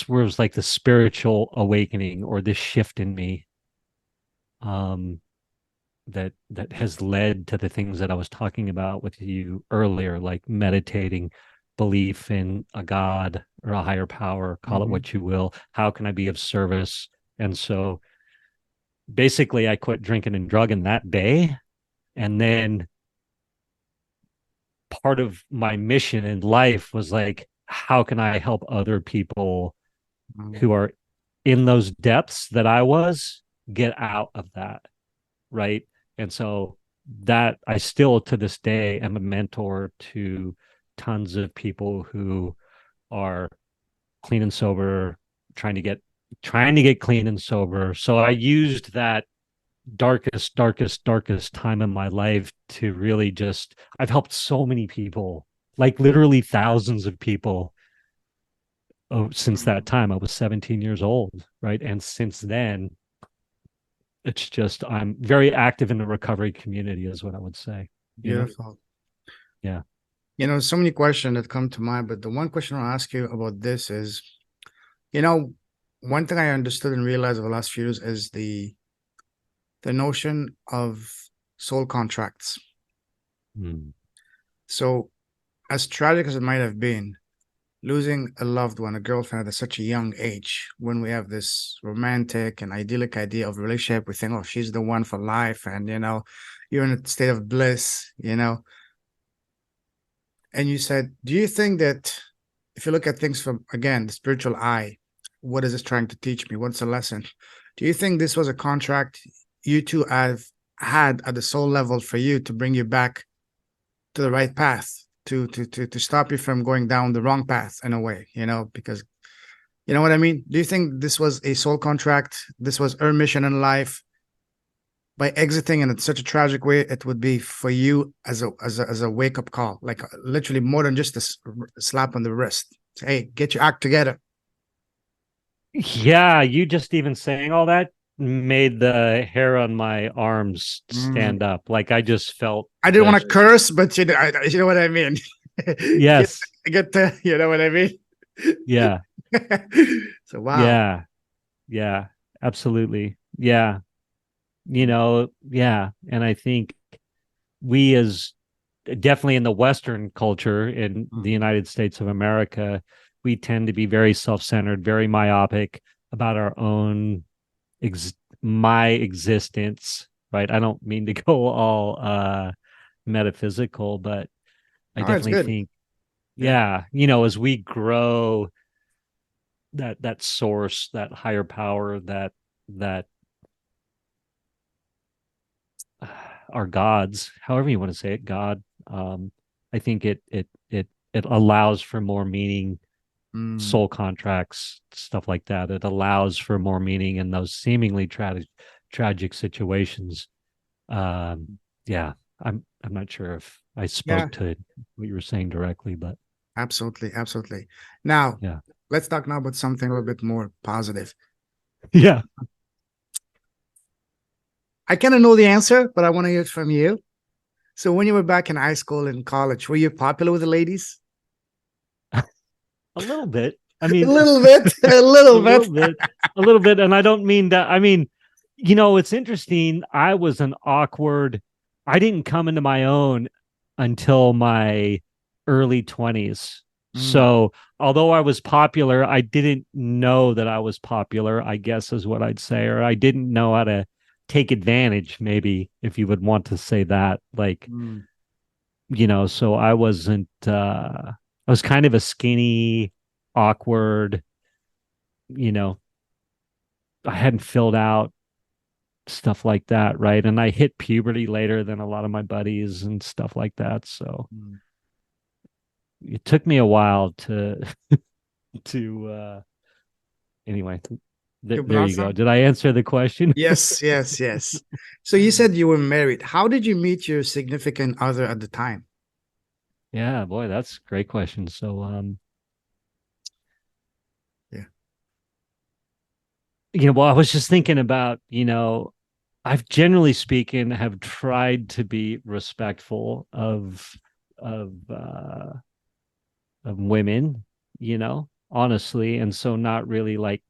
where it was like the spiritual awakening or this shift in me, um, that has led to the things that I was talking about with you earlier, like meditating, belief in a God or a higher power, call it Mm-hmm. what you will. How can I be of service? And so basically I quit drinking and drugging that day. And then part of my mission in life was like, how can I help other people who are in those depths that I was get out of that? Right. And so that I still to this day am a mentor to tons of people who are clean and sober, trying to get clean and sober. So I used that darkest time in my life to really just I've helped so many people, like literally thousands of people. Oh, since that time, I was 17 years old, right? And since then, it's just I'm very active in the recovery community, is what I would say. You know? Beautiful. Yeah. So many questions that come to mind, but the one question I'll ask you about this is, you know, one thing I understood and realized over the last few years is the notion of soul contracts. Mm. So, as tragic as it might have been, losing a loved one, a girlfriend at such a young age, when we have this romantic and idyllic idea of relationship, we think, oh, she's the one for life, and you're in a state of bliss. And you said, do you think that if you look at things from again the spiritual eye, what is this trying to teach me? What's the lesson? Do you think this was a contract you two have had at the soul level for you to bring you back to the right path, to stop you from going down the wrong path in a way, because you know what I mean? Do you think this was a soul contract? This was her mission in life? By exiting in such a tragic way, it would be for you as a wake up call, like literally more than just a slap on the wrist. Say, hey, get your act together. Yeah, you just even saying all that made the hair on my arms Mm. stand up. Like I just felt I didn't want this. to curse, but you know what I mean. get Yes. get the you know what I mean. Yeah. So wow. Yeah. Yeah. Absolutely. Yeah. Yeah. And I think we as definitely in the Western culture in the Mhm. United States of America, we tend to be very self-centered, very myopic about our own my existence, right? I don't mean to go all metaphysical, but I Oh, it's definitely good. think, Yeah. yeah, as we grow that source, that higher power, that our gods, however you want to say it, God, I think it allows for more meaning, Mm. soul contracts, stuff like that. It allows for more meaning in those seemingly tragic situations. Yeah, I'm not sure if I Yeah. spoke to what you were saying directly, but Absolutely. Absolutely. Now, yeah. let's talk now about something a little bit more positive. Yeah. I kind of know the answer, but I want to hear it from you. So, when you were back in high school and college, were you popular with the ladies? A little bit. I A mean, little bit. A a little bit. little bit, a little bit. And I don't mean that. I mean, it's interesting. I was an awkward, I didn't come into my own until my early 20s. Mm. So, although I was popular, I didn't know that I was popular, I guess is what I'd say, or I didn't know how to take advantage, maybe, if you would want to say that. Like, Mm. so I wasn't, I was kind of a skinny, awkward, you know, I hadn't filled out stuff like that, right? And I hit puberty later than a lot of my buddies and stuff like that. So Mm. it took me a while to to anyway, To there you go. blossom? Did I answer the question? Yes, yes, yes. So, you said you were married. How did you meet your significant other at the time? Yeah, boy, that's a great question. So Yeah. well, I was just thinking about, I've generally speaking have tried to be respectful of of women, honestly, and so not really like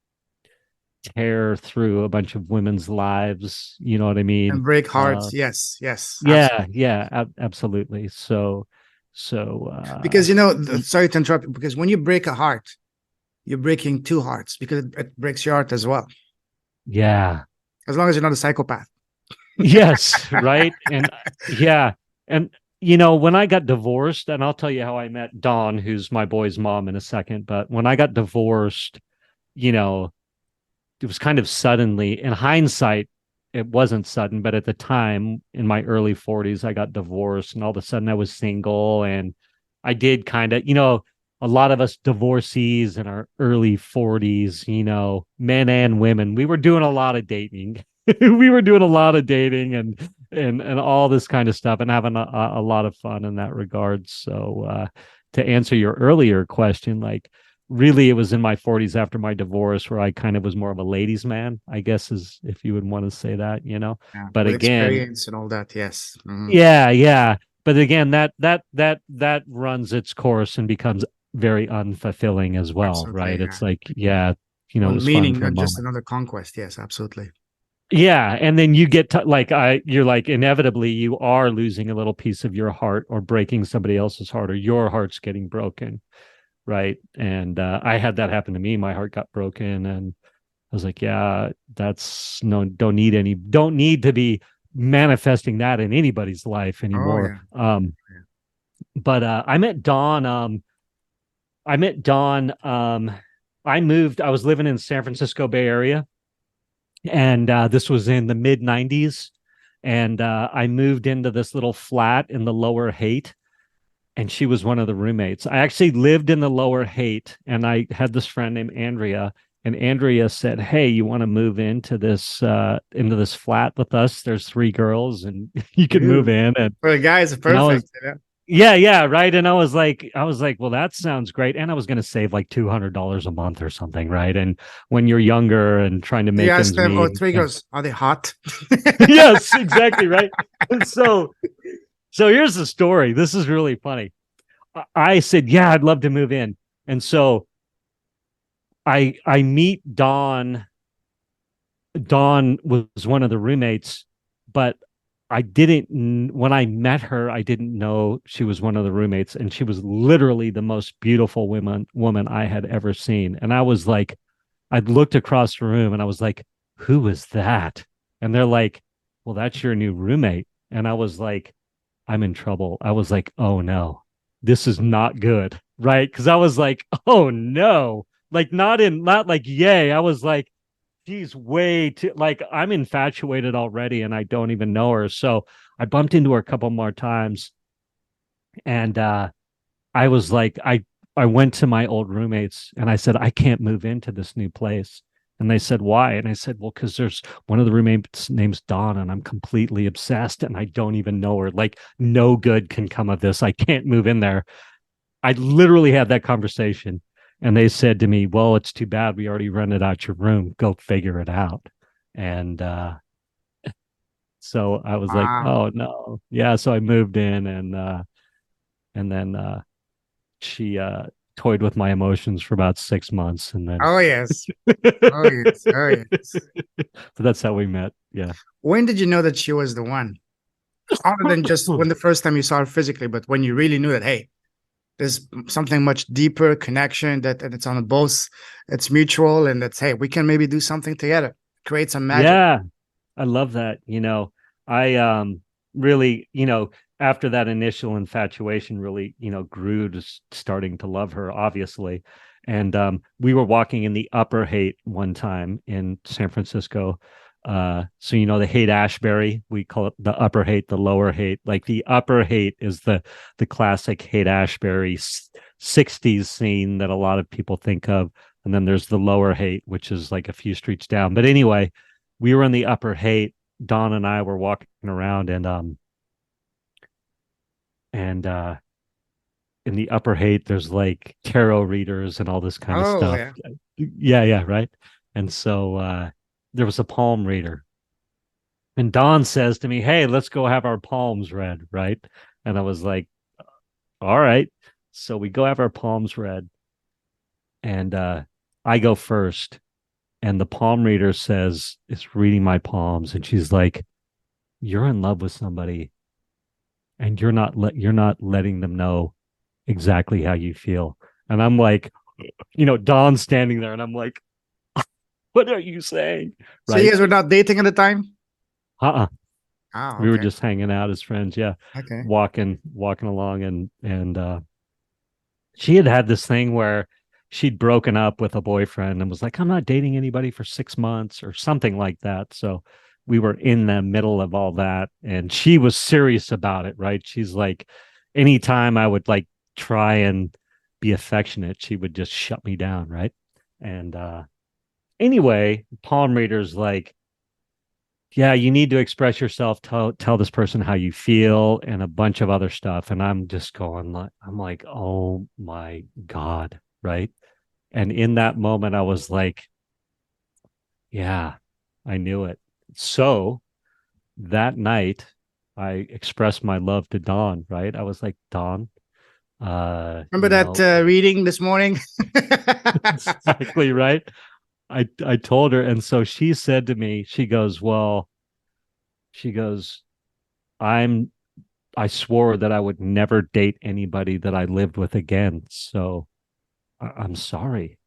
tear through a bunch of women's lives, you know what I mean? And break Uh hearts. Yes, yes, yeah, absolutely. yeah, absolutely. So Because, sorry to interrupt, because when you break a heart, you're breaking two hearts because it breaks your heart as well. yeah. As long as you're not a psychopath. Yes, right? And yeah, and when I got divorced, and I'll tell you how I met Dawn, who's my boy's mom, in a second, but when I got divorced, you know, it was kind of suddenly. In hindsight, it wasn't sudden, but at the time in my early 40s, I got divorced, and all of a sudden I was single. And I did kind of, a lot of us divorcees in our early 40s, men and women, we were doing a lot of dating. We were doing a lot of dating and all this kind of stuff, and having a lot of fun in that regard. So to answer your earlier question, like, really it was in my 40s after my divorce where I kind of was more of a ladies man, I guess, is if you would want to say that. Yeah, But with again, experience and all that. Yes. Mhm. yeah. But again, that runs its course and becomes very unfulfilling as well, Absolutely. right? Yeah. It's like, yeah, it Well, was fun meaning for a not just moment. another conquest. Yes, absolutely. Yeah, and then you get to, like, you're like, inevitably you are losing a little piece of your heart or breaking somebody else's heart, or your heart's getting broken, right? And I had that happen to me. My heart got broken, and I was like, yeah, that's no, don't need to be manifesting that in anybody's life Oh anymore. yeah. But I met Dawn. I was living in San Francisco Bay Area, and this was in the mid 90s. And I moved into this little flat in the Lower Haight, and she was one of the roommates. I actually lived in the Lower Haight, and I had this friend named Andrea. And Andrea said, "Hey, you want to move into this flat with us? There's three girls, and you can move Dude, in." for the guys, And I was, perfect. You know? yeah, yeah, right. And I was like, well, that sounds great. And I was going to save like $200 a month or something, right? And when you're younger and trying to So you make asked ends them, oh, meet, three girls, are they hot? yes, exactly, right. And so here's the story. This is really funny. I said, yeah, I'd love to move in. And so I meet Dawn. Dawn was one of the roommates, but I didn't, when I met her, I didn't know she was one of the roommates. And she was literally the most beautiful woman I had ever seen. And I was like, I looked across the room and I was like, who is that? And they're like, well, that's your new roommate. And I was like, I'm in trouble. I was like, oh no, this is not good. Right. Cause I was like, oh no, like not like, yay. I was like, she's way too, like, I'm infatuated already and I don't even know her. So I bumped into her a couple more times, and I was like, I went to my old roommates and I said, I can't move into this new place. And they said, why? And I said, well, because there's one of the roommates name's Dawn, and I'm completely obsessed and I don't even know her. Like, no good can come of this. I can't move in there. I literally had that conversation. And they said to me, well, it's too bad. We already rented out your room. Go figure it out. And so I was like, Wow. oh no. Yeah. So I moved in, and then she toyed with my emotions for about 6 months, and then Oh, yes. Oh, yes. Oh, yes. so that's how we met. Yeah. When did you know that she was the one? Other than just when the first time you saw her physically, but when you really knew that, hey, there's something much deeper connection that it's on both, it's mutual, and that's, hey, we can maybe do something together, create some magic. Yeah. I love that. I really, after that initial infatuation really, grew to starting to love her, obviously. And we were walking in the Upper Haight one time in San Francisco. So the Haight Ashbury, we call it the Upper Haight, the Lower Haight. Like the Upper Haight is the classic Haight Ashbury 60s scene that a lot of people think of. And then there's the Lower Haight, which is like a few streets down. But anyway, we were in the Upper Haight. Don and I were walking around, and in the Upper Haight there's like tarot readers and all this kind of Oh, stuff. yeah. Yeah, yeah, right. And so there was a palm reader, and Don says to me, "Hey, let's go have our palms read," right? And I was like, "All right." So we go have our palms read, and I go first, and the palm reader says, is reading my palms, and she's like, "You're in love with somebody, and you're not letting them know exactly how you feel." And I'm like, Don's standing there, and I'm like, what are you saying? So you Right? guys were not dating at the time? Uh-uh. Oh, We were okay. just hanging out as friends. Yeah. Okay. Walking along, and she had this thing where she'd broken up with a boyfriend and was like, I'm not dating anybody for 6 months or something like that. So we were in the middle of all that, and she was serious about it, right? She's like, anytime I would like try and be affectionate, she would just shut me down, right? And anyway, palm readers like, yeah, you need to express yourself, tell this person how you feel, and a bunch of other stuff. And I'm just going like, I'm like, oh my God, right? And in that moment, I was like, yeah, I knew it. So that night, I expressed my love to Dawn, right? I was like, Dawn, Remember that reading this morning? exactly right. I told her, and so she said to me, she goes, well, she goes, I'm I swore that I would never date anybody that I lived with again. So I'm sorry,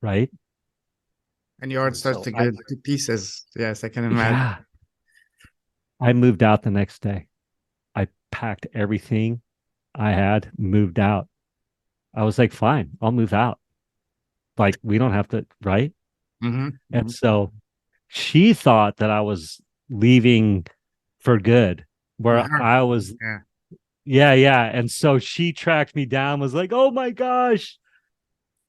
right? And your heart And starts so to go to pieces. Yes, I can imagine. yeah, I moved out the next day. I packed everything I had, moved out. I was like, fine, I'll move out. Like we don't have to, right? Mm-hmm. And so she thought that I was leaving for good, where Mm-hmm. I was, Yeah. yeah, yeah. And so she tracked me down, was like, oh my gosh,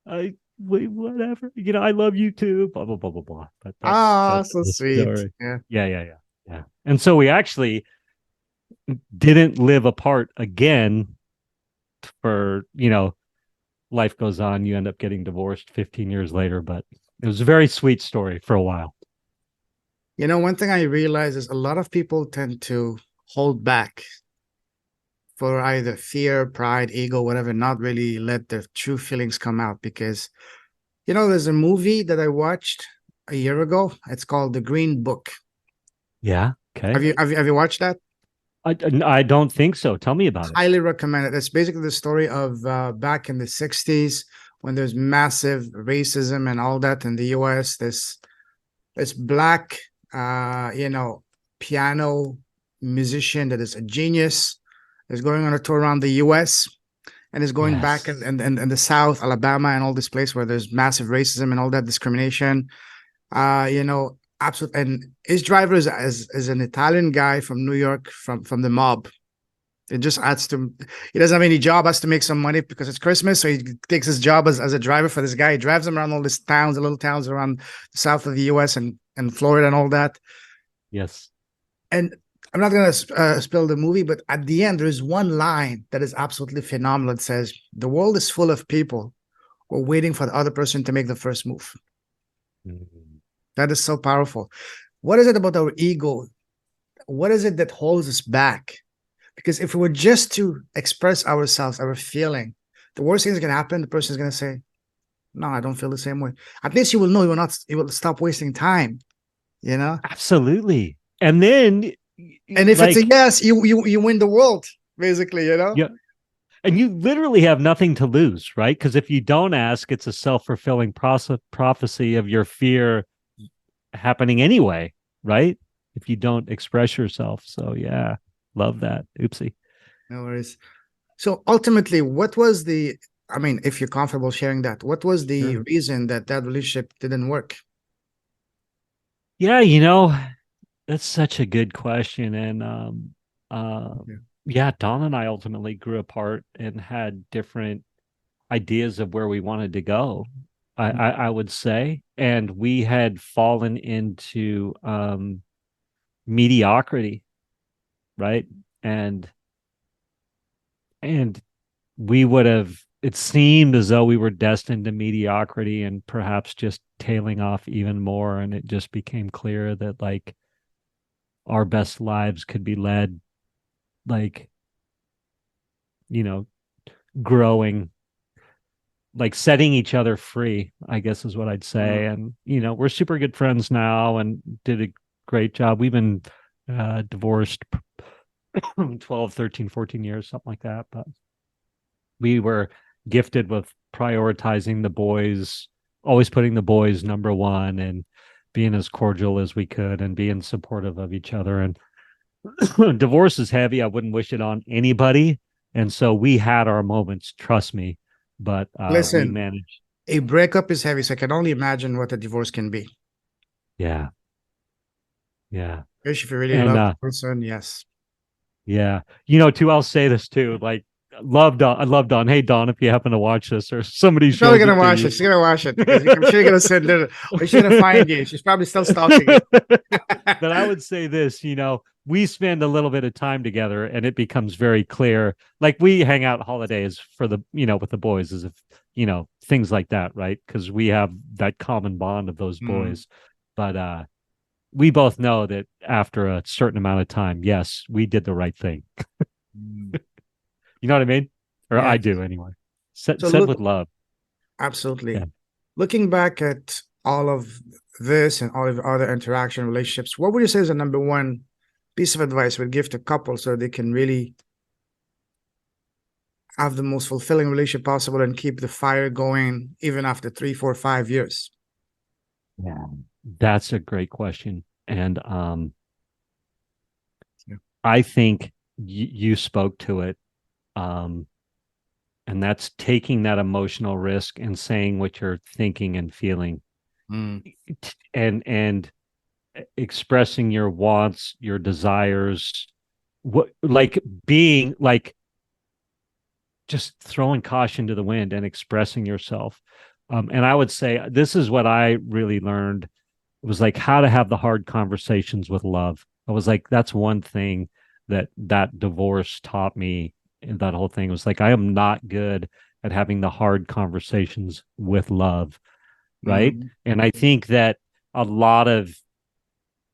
I wait, whatever, I love you too, blah, blah, blah, blah, blah. But Ah, that's so the sweet. story. Yeah. Yeah, yeah, yeah. Yeah. And so we actually didn't live apart again for, life goes on. You end up getting divorced 15 years later, but it was a very sweet story for a while. One thing I realize is a lot of people tend to hold back for either fear, pride, ego, whatever, not really let their true feelings come out because, there's a movie that I watched a year ago. It's called The Green Book. Yeah. Have Okay. you have you have you watched that? I don't think so. Tell me about it. Highly recommend it. It's basically the story of back in the 60s when there's massive racism and all that in the US. This black piano musician that is a genius is going on a tour around the US and is going back Yes. in the South, Alabama, and all this place where there's massive racism and all that discrimination. Absolute. And his driver is an Italian guy from New York from the mob. It just adds to. He doesn't have any job, has to make some money because it's Christmas, so he takes his job as a driver for this guy. He drives him around all these towns, the little towns around the south of the U.S. and Florida and all that. Yes. And I'm not going to spill the movie, but at the end, there's one line that is absolutely phenomenal. It says, "The world is full of people who are waiting for the other person to make the first move." Mhm. That is so powerful. What is it about our ego? What is it that holds us back? Because if we were just to express ourselves, our feeling, the worst thing that can happen, the person is going to say, "No, I don't feel the same way." At least you will know. You will not. You will stop wasting time. You know. Absolutely. And then, And if it's a like, yes, you win the world. Basically, you know. yeah, and you literally have nothing to lose, right? Because if you don't ask, it's a self-fulfilling prophecy of your fear happening anyway, right? If you don't express yourself. So yeah, love that. Oopsie. No worries. So ultimately, what was the? I mean, if you're comfortable sharing that, what was the Sure. reason that relationship didn't work? Yeah, that's such a good question. And uh Yeah. yeah, Don and I ultimately grew apart and had different ideas of where we wanted to go. I would say. And we had fallen into mediocrity, right? And and we would have, it seemed as though we were destined to mediocrity and perhaps just tailing off even more. And it just became clear that like our best lives could be led like, you know, growing, like setting each other free, I guess is what I'd say. Mhm. And, we're super good friends now and did a great job. We've been divorced 12, 13, 14 years, something like that. But we were gifted with prioritizing the boys, always putting the boys number one and being as cordial as we could and being supportive of each other. And divorce is heavy. I wouldn't wish it on anybody. And so we had our moments, trust me, but we Listen, managed. a breakup is heavy, so I can only imagine what a divorce can be. Yeah. Yeah. Especially if you really And love the person, yes. yeah, too, I'll say this too. Like, I love Don. Hey, Don, if you happen to watch this or somebody She's probably shows gonna it to watch it. you. She's gonna watch it because I'm sure you're gonna send it, or she's gonna find you. She's probably still stalking you. But I would say this, we spend a little bit of time together and it becomes very clear. Like we hang out holidays for with the boys as if, things like that, right? Because we have that common bond of those Mm, boys. But we both know that after a certain amount of time, yes, we did the right thing. mm. You know what I mean? Or I Yes. do anyway. Said, So said look, with love. Yeah. absolutely. Looking back at all of this and all of your other interaction relationships, what would you say is the number one piece of advice we'd give to couples so they can really have the most fulfilling relationship possible and keep the fire going even after 3, 4, 5 years? Yeah. That's a great question. And Yeah. I think you spoke to it. Um, And that's taking that emotional risk and saying what you're thinking and feeling, Mm. and expressing your wants, your desires, what, like, being like, just throwing caution to the wind and expressing yourself. And I would say this is what I really learned. It was like how to have the hard conversations with love. I was like, that's one thing that divorce taught me. And that whole thing was like, I am not good at having the hard conversations with love. Right. Mm. And I think that a lot of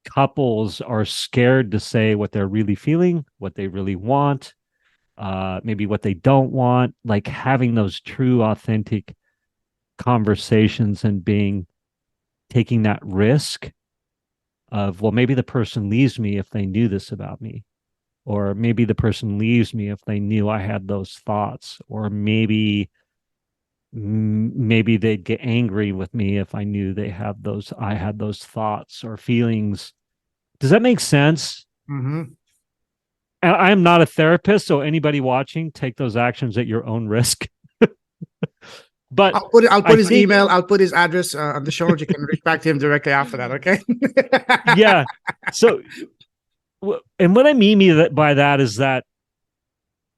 couples are scared to say what they're really feeling, what they really want, maybe what they don't want, like having those true, authentic conversations and being taking that risk of, well, maybe the person leaves me if they knew this about me, or maybe the person leaves me if they knew I had those thoughts, or maybe they'd get angry with me if I knew I had those thoughts or feelings. Does that make sense? Mm-hmm. And I'm not a therapist, so anybody watching, take those actions at your own risk. But I'll I put his think, email. I'll put his address on the show notes. You can reach back to him directly after that. Okay. yeah. So, and what I mean by that is that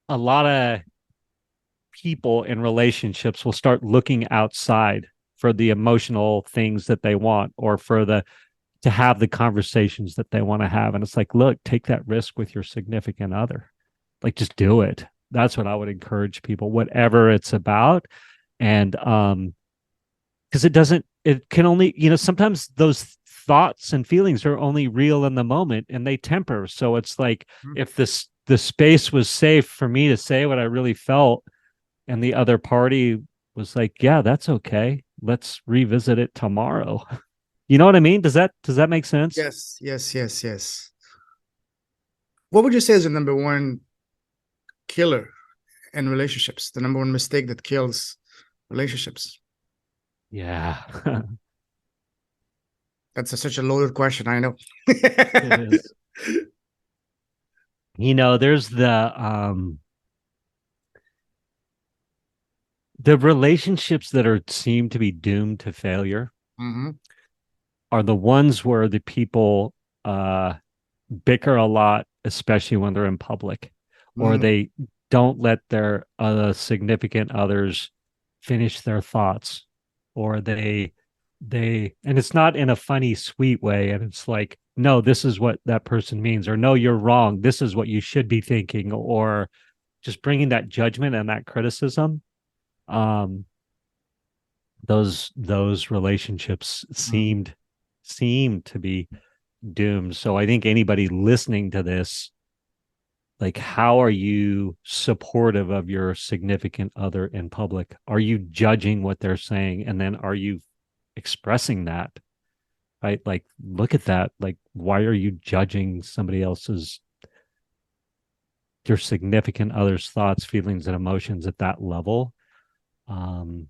a lot of people in relationships will start looking outside for the emotional things that they want, or for the to have the conversations that they want to have. And it's like, look, take that risk with your significant other. Like, just do it. That's what I would encourage people, whatever it's about. And because it can only, sometimes those thoughts and feelings are only real in the moment and they temper. So it's like, if the space was safe for me to say what I really felt, and the other party was like, yeah, that's okay, let's revisit it tomorrow. You know what I mean? Does that make sense? Yes, yes, yes, yes. What would you say is the number one killer in relationships? The number one mistake that kills relationships? Yeah. That's such a loaded question. I know. It is. There's the relationships that are seem to be doomed to failure Mm-hmm. are the ones where the people uh bicker a lot, especially when they're in public, or Mm. they don't let their significant others finish their thoughts, or and it's not in a funny, sweet way. And it's like, no, this is what that person means, or no, you're wrong. This is what you should be thinking, or just bringing that judgment and that criticism. Um, those relationships Mm. seemed to be doomed. So I think anybody listening to this, like, how are you supportive of your significant other in public? Are you judging what they're saying? And then are you expressing that? Right? Like, look at that. Like, why are you judging somebody else's, your significant other's thoughts, feelings, and emotions at that level? Um,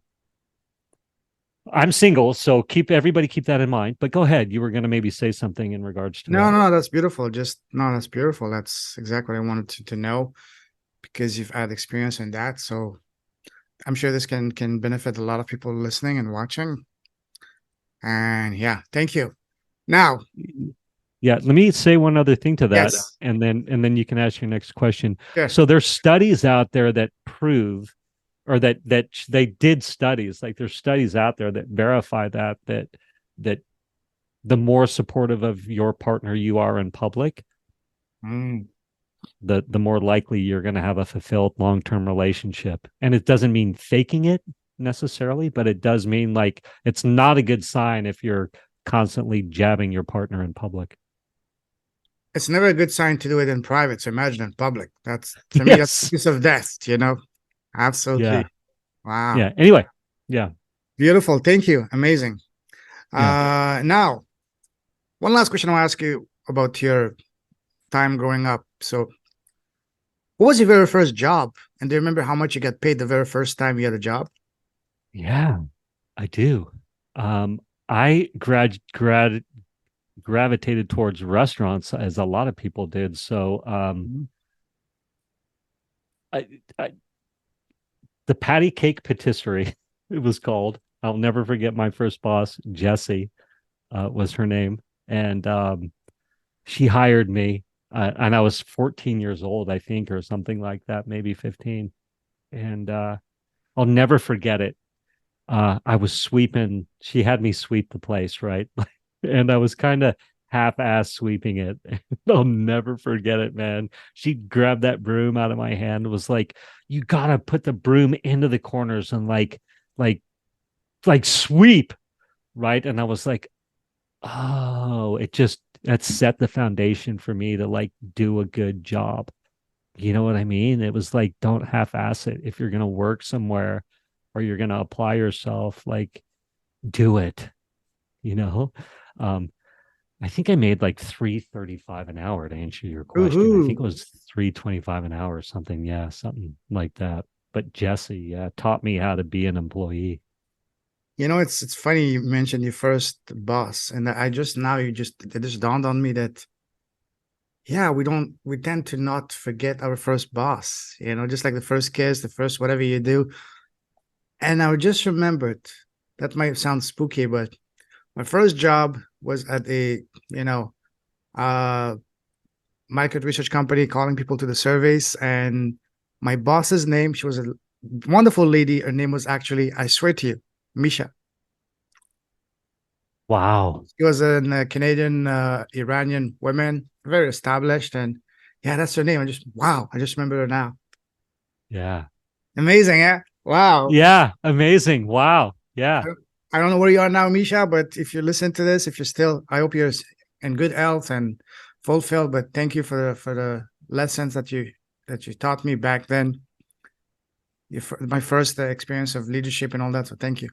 I'm single, so everybody keep that in mind. But go ahead. You were going to maybe say something in regards to No, that. no, that's beautiful. Just no, that's beautiful. That's exactly what I wanted to know because you've had experience in that. So I'm sure this can benefit a lot of people listening and watching. And yeah, thank you. Now, Yeah, let me say one other thing to that, yes, and then you can ask your next question. sure. So there's studies out there that prove, or that they did studies, like there's studies out there that verify that the more supportive of your partner you are in public, Mm. the more likely you're going to have a fulfilled long-term relationship. And it doesn't mean faking it necessarily, but it does mean, like, it's not a good sign if you're constantly jabbing your partner in public. It's never a good sign to do it in private. So imagine in public. That's to me, that's the Yes. kiss of death, Yeah. Absolutely. Wow. Yeah. Anyway. Yeah. Beautiful. Thank you. Amazing. Yeah. Now, one last question I'll ask you about your time growing up. So, what was your very first job? And do you remember how much you got paid the very first time you had a job? Yeah. I do. I gravitated towards restaurants, as a lot of people did. So Mhm. I, I the Patty Cake Patisserie. It was called. I'll never forget my first boss, Jessie, was her name, and she hired me, and I was 14 years old, I think, or something like that, maybe 15, and I'll never forget it. I was sweeping. She had me sweep the place, right? And I was kind of half-ass sweeping it. I'll never forget it, man. She grabbed that broom out of my hand and was like, "You gotta put the broom into the corners and like, sweep, right?" And I was like, "Oh, it just that set the foundation for me to like do a good job." You know what I mean? It was like, don't half-ass it. If you're gonna work somewhere or you're gonna apply yourself, like do it, you know? Um, I think I made like 335 an hour to answer your question. I think Woohoo. it was 325 an hour or something. Yeah, something like that. But Jesse, yeah, taught me how to be an employee. It's funny you mentioned your first boss, and I just now you just it just dawned on me that yeah, we tend to not forget our first boss, just like the first kiss, the first whatever you do. And I just remembered that might sound spooky, but my first job was at a, you know, uh market research company calling people to the surveys. And my boss's name, she was a wonderful lady. Her name was actually, I swear to you, Misha. Wow. She was a Canadian Iranian woman, very established. And yeah, that's her name. Wow, I just remember her now. Yeah. Amazing, yeah? Wow. Yeah. Amazing. Wow. I Yeah. don't, I don't know where you are now, Misha, but if you listen to this, if you're still, I hope you're in good health and fulfilled. But thank you for the lessons that you taught me back then. My first experience of leadership and all that. So thank you.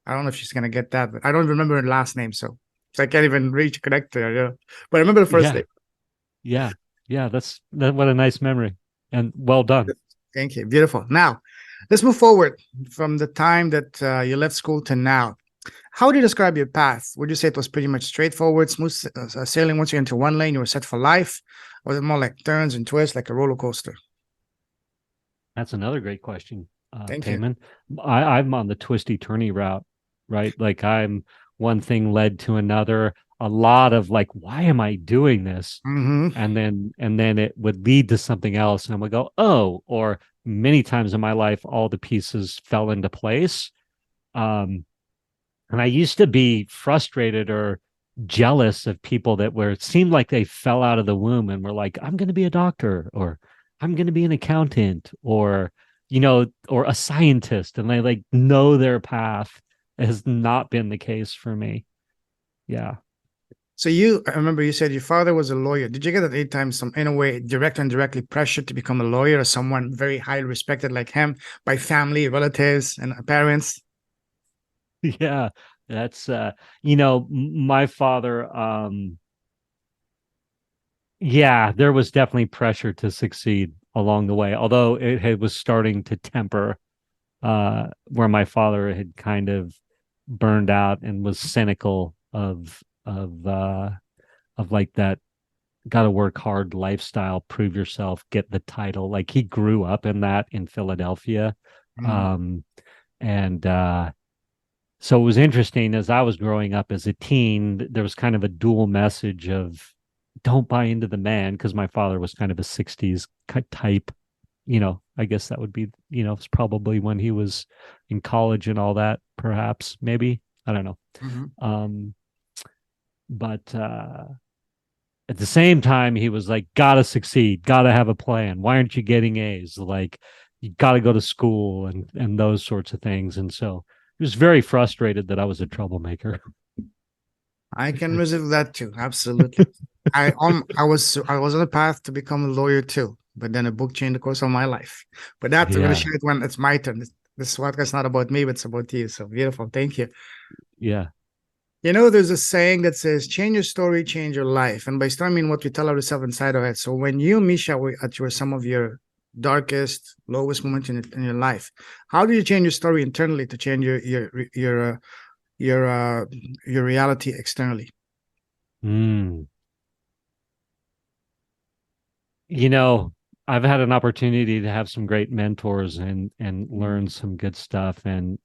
I don't know if she's gonna get that, but I don't remember her last name, so I can't even reach connect to her. But I remember the first Yeah. name. Yeah. Yeah. What a nice memory and well done. Thank you. Beautiful. Now, let's move forward from the time that you left school to now. How would you describe your path? Would you say it was pretty much straightforward, smooth sailing? Once you're into one lane, you were set for life? Or was it more like turns and twists, like a roller coaster? That's another great question, Thank you. Payman. I'm on the twisty turny route, right? Like I'm one thing led to another. A lot of like, why am I doing this? Mm-hmm. And then it would lead to something else, and I would go, oh, or many times in my life, all the pieces fell into place. Um, and I used to be frustrated or jealous of people that were it seemed like they fell out of the womb and were like, I'm going to be a doctor or I'm going to be an accountant or, or a scientist. And they like know their path has not been the case for me. Yeah. So I remember you said your father was a lawyer. Did you get at any time some, in a way, direct and indirectly pressured to become a lawyer or someone very highly respected like him by family, relatives, and parents? Yeah. That's, my father, yeah, there was definitely pressure to succeed along the way, although it was starting to temper where my father had kind of burned out and was cynical of like that got to work hard lifestyle, prove yourself, get the title. Like he grew up in that in Philadelphia. Mm. Um, and So it was interesting as I was growing up as a teen, there was kind of a dual message of don't buy into the man because my father was kind of a 60s type, I guess that would be, it's probably when he was in college and all that, perhaps, maybe. I don't know. Hmm. Um, but at the same time, he was like, gotta succeed, gotta have a plan. Why aren't you getting A's? Like, you gotta go to school and those sorts of things. And so he was very frustrated that I was a troublemaker. I can resist that too. Absolutely. I was on a path to become a lawyer too, but then a book changed the course of my life. But that we're gonna Yeah. share it when it's my turn. This podcast is not about me, but it's about you. So beautiful. Thank you. Yeah. There's a saying that says, change your story, change your life. And by story, I mean what we tell ourselves inside of it. So when you, Misha, were at some of your darkest, lowest moments in your life, how do you change your story internally to change your your reality externally? Mm. You know, I've had an opportunity to have some great mentors and Mm. learn some good stuff, and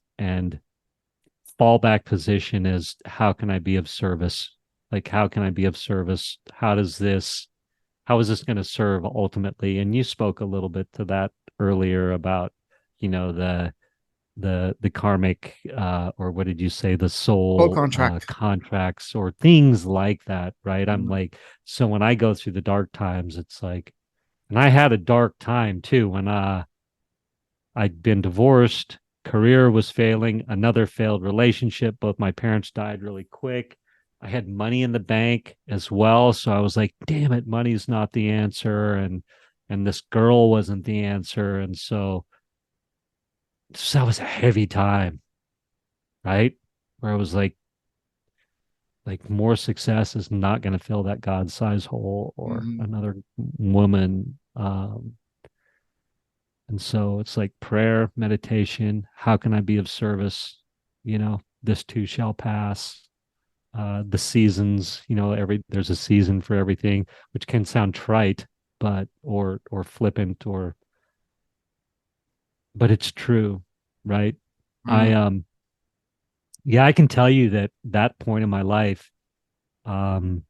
fallback position is, how can I be of service? Like, how can I be of service? How is this going to serve ultimately? And you spoke a little bit to that earlier about, the karmic, or what did you say, the Full soul contract. contracts or things like that, right? I'm Mm. like, so when I go through the dark times, it's like, and I had a dark time too when I'd been divorced, career was failing, another failed relationship. Both my parents died really quick. I had money in the bank as well. So I was like, damn it, money's not the answer. And this girl wasn't the answer. And so that was a heavy time, right? Where I was like more success is not going to fill that God-sized hole, or Mhm. another woman. And so it's like prayer, meditation. How can I be of service? This too shall pass. The seasons, there's a season for everything, which can sound trite, but or flippant, but it's true, right? I Mm. Yeah, I can tell you that point in my life, um,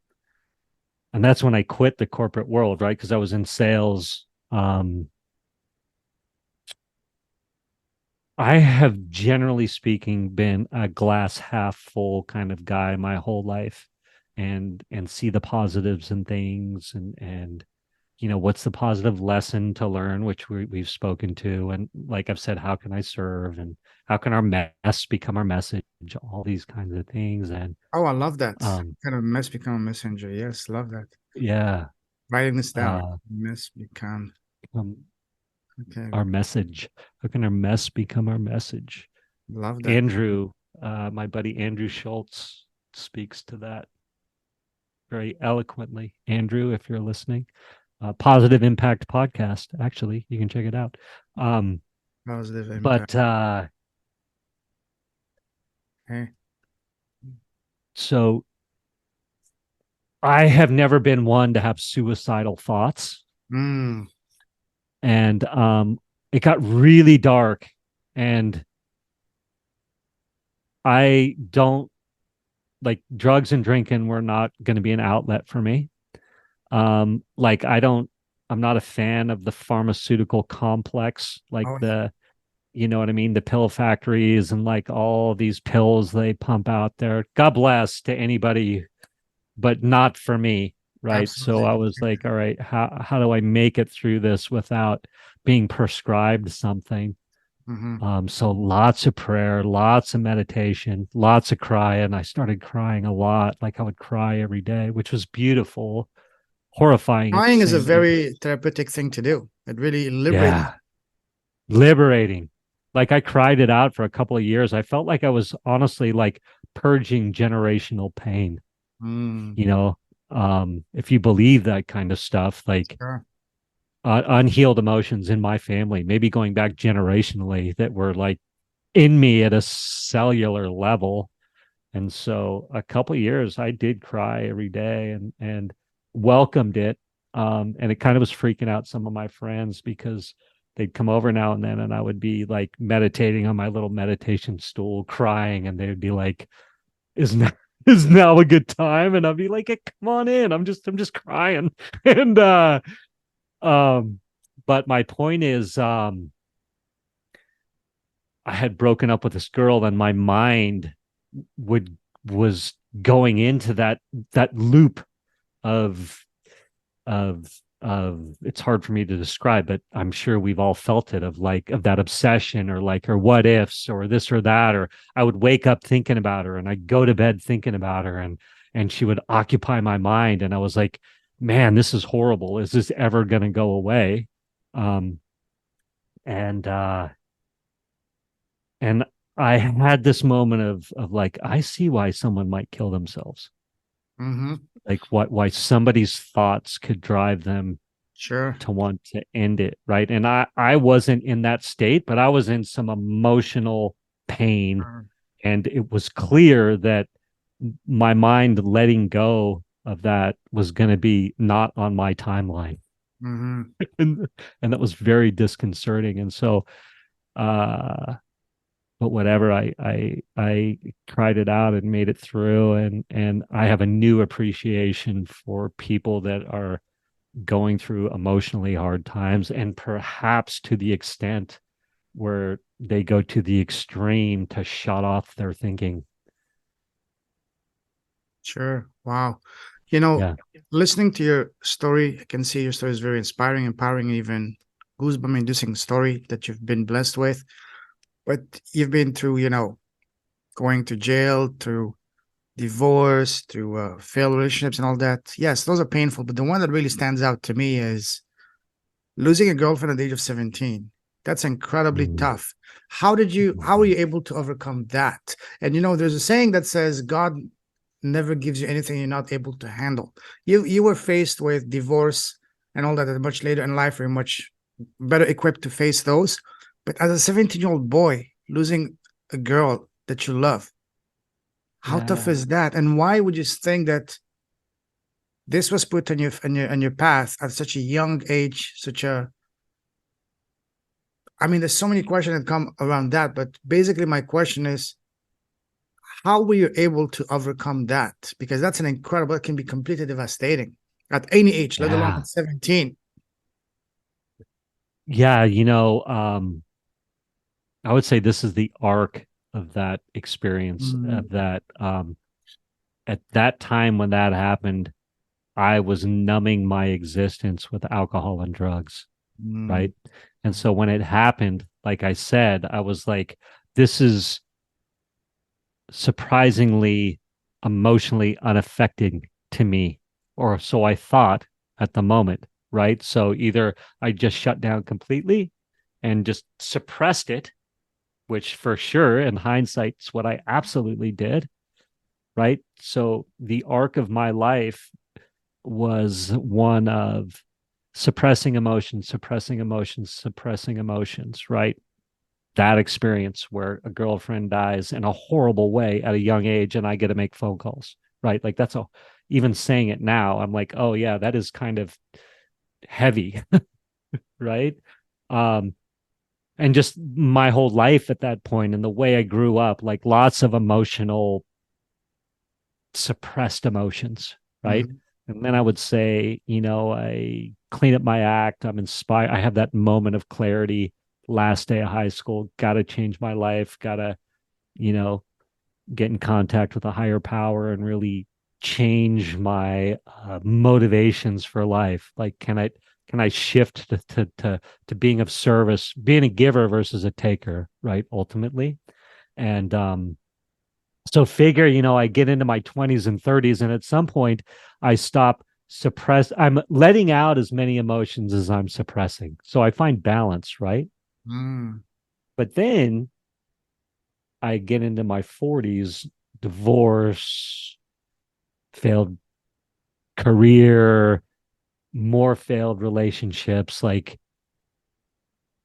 and that's when I quit the corporate world, right? Because I was in sales. I have, generally speaking, been a glass half full kind of guy my whole life, and see the positives in things, and what's the positive lesson to learn, which we've spoken to, and like I've said, how can I serve, and how can our mess become our message, all these kinds of things. And Oh, I love that. um Kind of mess become a messenger. Yes, love that. yeah, Writing this down. uh Mess become. um, Okay, our message, how can our mess become our message? love that. Andrew, my buddy Andrew Schultz speaks to that very eloquently. Andrew, if you're listening, Positive Impact Podcast. Actually, you can check it out. Um, Positive impact. but Okay. so I have never been one to have suicidal thoughts, Mm. and it got really dark, and I don't like drugs and drinking were not going to be an outlet for me. Like I'm not a fan of the pharmaceutical complex, like Oh, the, what I mean, the pill factories and like all these pills they pump out there. God bless to anybody, but not for me, right? So absolutely. I was like, all right, how do I make it through this without being prescribed something? Mm-hmm. So lots of prayer, lots of meditation, lots of crying. I started crying a lot, like I would cry every day, which was beautiful, horrifying at the Crying is a same time. very therapeutic thing to do. It really liberates. Yeah, liberating. Like I cried it out for a couple of years. I felt like I was honestly like purging generational pain, Mm. you know. If you believe that kind of stuff, like Sure. unhealed emotions in my family, maybe going back generationally, that were like in me at a cellular level. And so a couple of years I did cry every day, and welcomed it. And it kind of was freaking out some of my friends, because they'd come over now and then, and I would be like meditating on my little meditation stool crying, and they would be like, is now is now a good time? And I'd be like, hey, come on in. I'm just crying. And um but my point is, I had broken up with this girl, and my mind would was going into that loop of of it's hard for me to describe, but I'm sure we've all felt it, of that obsession, or like, or what ifs, or this or that, or I would wake up thinking about her, and I'd go to bed thinking about her, and she would occupy my mind, and I was like, man, this is horrible. Is this ever going to go away? um and and I had this moment of like, I see why someone might kill themselves, Mm-hmm. like why somebody's thoughts could drive them Sure. to want to end it, right? And I wasn't in that state, but I was in some emotional pain, Sure. and it was clear that my mind letting go of that was going to be not on my timeline. Mm-hmm. and and that was very disconcerting. And so, uh, but whatever, I cried it out and made it through, and I have a new appreciation for people that are going through emotionally hard times, and perhaps to the extent where they go to the extreme to shut off their thinking. Sure. Wow. You know, Yeah. listening to your story, I can see your story is very inspiring, empowering, even goosebump inducing story that you've been blessed with. But you've been through, going to jail, through divorce, through failed relationships and all that. Yes, those are painful. But the one that really stands out to me is losing a girlfriend at the age of 17. That's incredibly Mm. tough. How were you able to overcome that? And there's a saying that says God never gives you anything you're not able to handle. You were faced with divorce and all that at much later in life. You're much better equipped to face those. But as a 17-year-old boy, losing a girl that you love, how tough Yeah. is that? And why would you think that this was put on your path at such a young age, such a I mean, there's so many questions that come around that, but basically my question is, how were you able to overcome that? Because that's an incredible, it can be completely devastating at any age, let alone Yeah. at 17. Yeah. I would say this is the arc of that experience, Mm, of that. At that time when that happened, I was numbing my existence with alcohol and drugs. mm, Right. And so when it happened, like I said, I was like, this is surprisingly emotionally unaffecting to me, or so I thought at the moment. Right. So either I just shut down completely and just suppressed it, which for sure in hindsight is what I absolutely did. Right. So the arc of my life was one of suppressing emotions, suppressing emotions, suppressing emotions, right? That experience where a girlfriend dies in a horrible way at a young age and I get to make phone calls, right? Like that's all, even saying it now, I'm like, oh yeah, that is kind of heavy, right? Um, and just my whole life at that point and the way I grew up, like lots of emotional suppressed emotions, right? mhm, And then I would say, I clean up my act. I'm inspired. I have that moment of clarity last day of high school. Got to change my life. Got to, you know, get in contact with a higher power and really change my motivations for life. Like, can I shift to being of service, being a giver versus a taker, right? Ultimately, and so figure, I get into my 20s and 30s, and at some point I stop suppress. I'm letting out as many emotions as I'm suppressing. So I find balance, right? mm, But then I get into my 40s, divorce, failed career, more failed relationships, like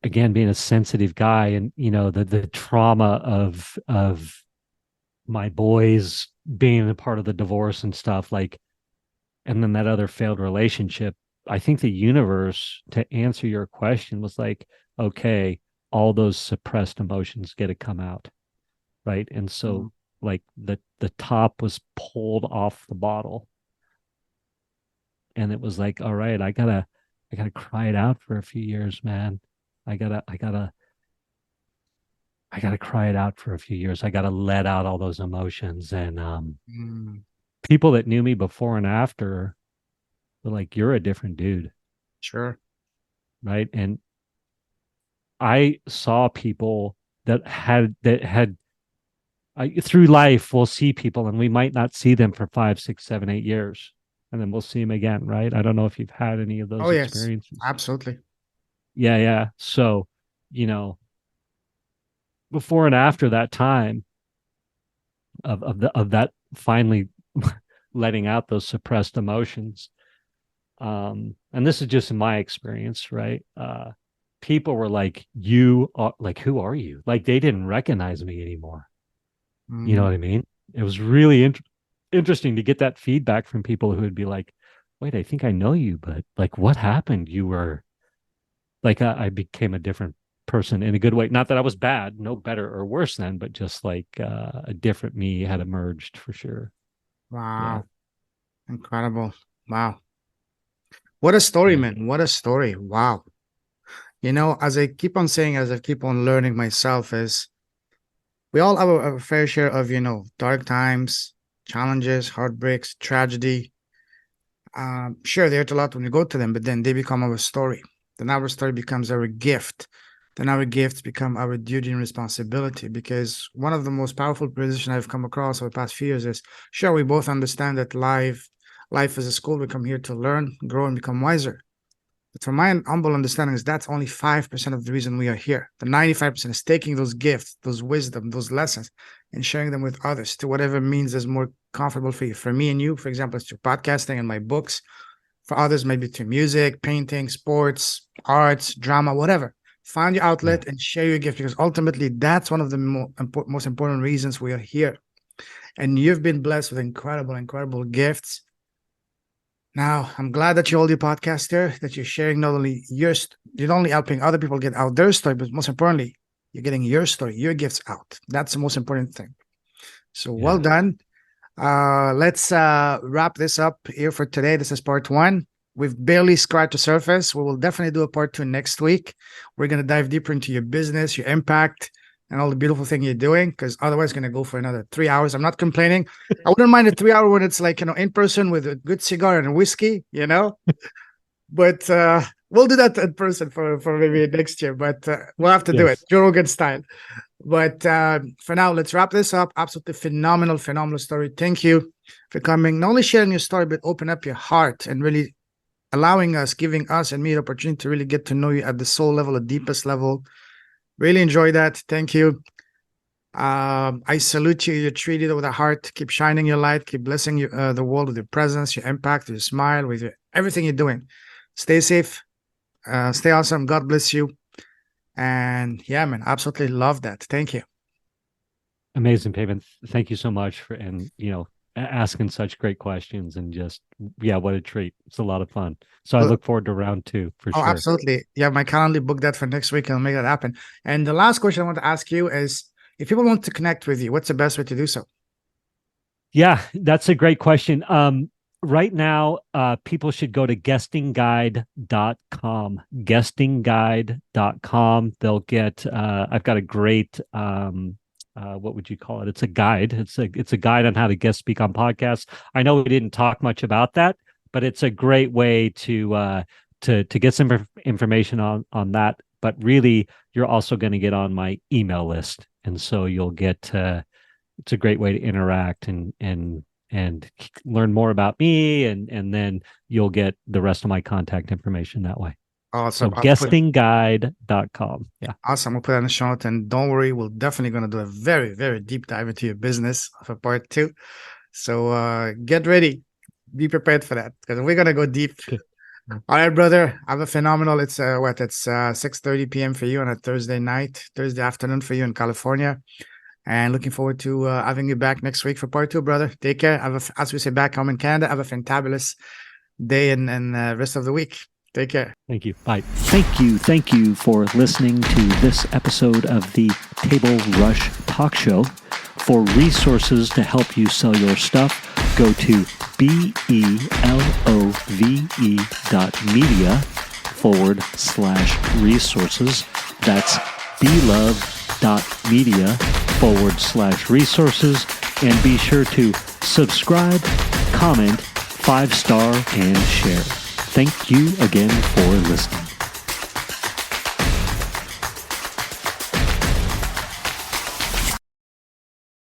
again being a sensitive guy and the trauma of my boys being a part of the divorce and stuff like and then that other failed relationship. I think the universe, to answer your question, was like, okay, all those suppressed emotions get to come out, right? And mm, so, like the top was pulled off the bottle, and it was like, all right, I gotta cry it out for a few years, man. I gotta cry it out for a few years. I gotta let out all those emotions, and mm. people that knew me before and after were like, you're a different dude, Sure. right? And I saw people that had through life. We'll see people, and we might not see them for 5, 6, 7, 8 years, and then we'll see them again, right? I don't know if you've had any of Oh, those yes, experiences. absolutely. Yeah, yeah. So, you know, before and after that time of that finally letting out those suppressed emotions. And this is just in my experience, right? People were like, "You are like, who are you?" Like they didn't recognize me anymore. You know Mm, what I mean? It was really interesting to get that feedback from people who would be like, wait, I think I know you, but like, what happened? You were like, I became a different person in a good way. Not that I was bad, no better or worse than, but just like a different me had emerged for sure. Yeah. Wow. Incredible. Wow. What a story, Yeah. man. What a story. Wow. As I keep on saying, as I keep on learning myself, is we all have a fair share of, dark times, challenges, heartbreaks, tragedy. Sure, they hurt a lot when we go to them, but then they become our story. Then our story becomes our gift. Then our gifts become our duty and responsibility. Because one of the most powerful positions I've come across over the past few years is, sure, we both understand that life is a school. We come here to learn, grow, and become wiser. But from my humble understanding is that's only 5% of the reason we are here. The 95% is taking those gifts, those wisdom, those lessons, and sharing them with others to whatever means is more comfortable for you. For me and you, for example, it's through podcasting and my books. For others, maybe through music, painting, sports, arts, drama, whatever. Find your Yeah. outlet and share your gift, because ultimately that's one of the most important reasons we are here. And you've been blessed with incredible, incredible gifts. Now, I'm glad that you hold your podcast there, that you're sharing not only you're not only helping other people get out their story, but most importantly, you're getting your story, your gifts out. That's the most important thing. So well Yeah. done. Let's wrap this up here for today. This is part one. We've barely scratched the surface. We will definitely do a part two next week. We're going to dive deeper into your business, your impact, and all the beautiful thing you're doing, because otherwise it's going to go for another 3 hours. I'm not complaining. I wouldn't mind a 3 hour when it's like, in person with a good cigar and whiskey, but we'll do that in person for maybe next year, but we'll have to do it Yes. Joe Rogan style. But for now, let's wrap this up. Absolutely phenomenal, phenomenal story. Thank you for coming, not only sharing your story, but open up your heart and really giving us and me the opportunity to really get to know you at the soul level, the deepest level. Really enjoy that. Thank you. I salute you. You're treated with a heart. Keep shining your light. Keep blessing the world with your presence, your impact, your smile, with everything you're doing. Stay safe. Stay awesome. God bless you. And yeah, man, absolutely love that. Thank you. Amazing, Payman. Thank you so much for asking such great questions and just what a treat. It's a lot of fun. So I Well, look forward to round two for oh, sure. absolutely. Yeah, my calendar booked that for next week. I'll make that happen. And the last question I want to ask you is, if people want to connect with you, what's the best way to do so? Yeah, that's a great question. Right now, people should go to guestingguide.com. Guestingguide.com. They'll get I've got a great what would you call it? It's a guide. It's a guide on how to guest speak on podcasts. I know we didn't talk much about that, but it's a great way to get some information on that. But really, you're also going to get on my email list, and so you'll get it's a great way to interact and learn more about me, and then you'll get the rest of my contact information that way. So Awesome. guestingguide.com. Yeah. Awesome. We'll put that in the show notes. And don't worry, we're definitely going to do a very, very deep dive into your business for part two. So get ready. Be prepared for that, because we're going to go deep. Okay. All right, brother. Have a phenomenal. It's 6:30 p.m. for you on a Thursday afternoon for you in California. And looking forward to having you back next week for part two, brother. Take care. As we say back home in Canada, have a fantabulous day and rest of the week. Take care. Thank you. Bye. Thank you for listening to this episode of the Table Rush Talk Show. For resources to help you sell your stuff, go to belove.media/resources. That's belove.media/resources. And be sure to subscribe, comment, 5-star, and share. Thank you again for listening.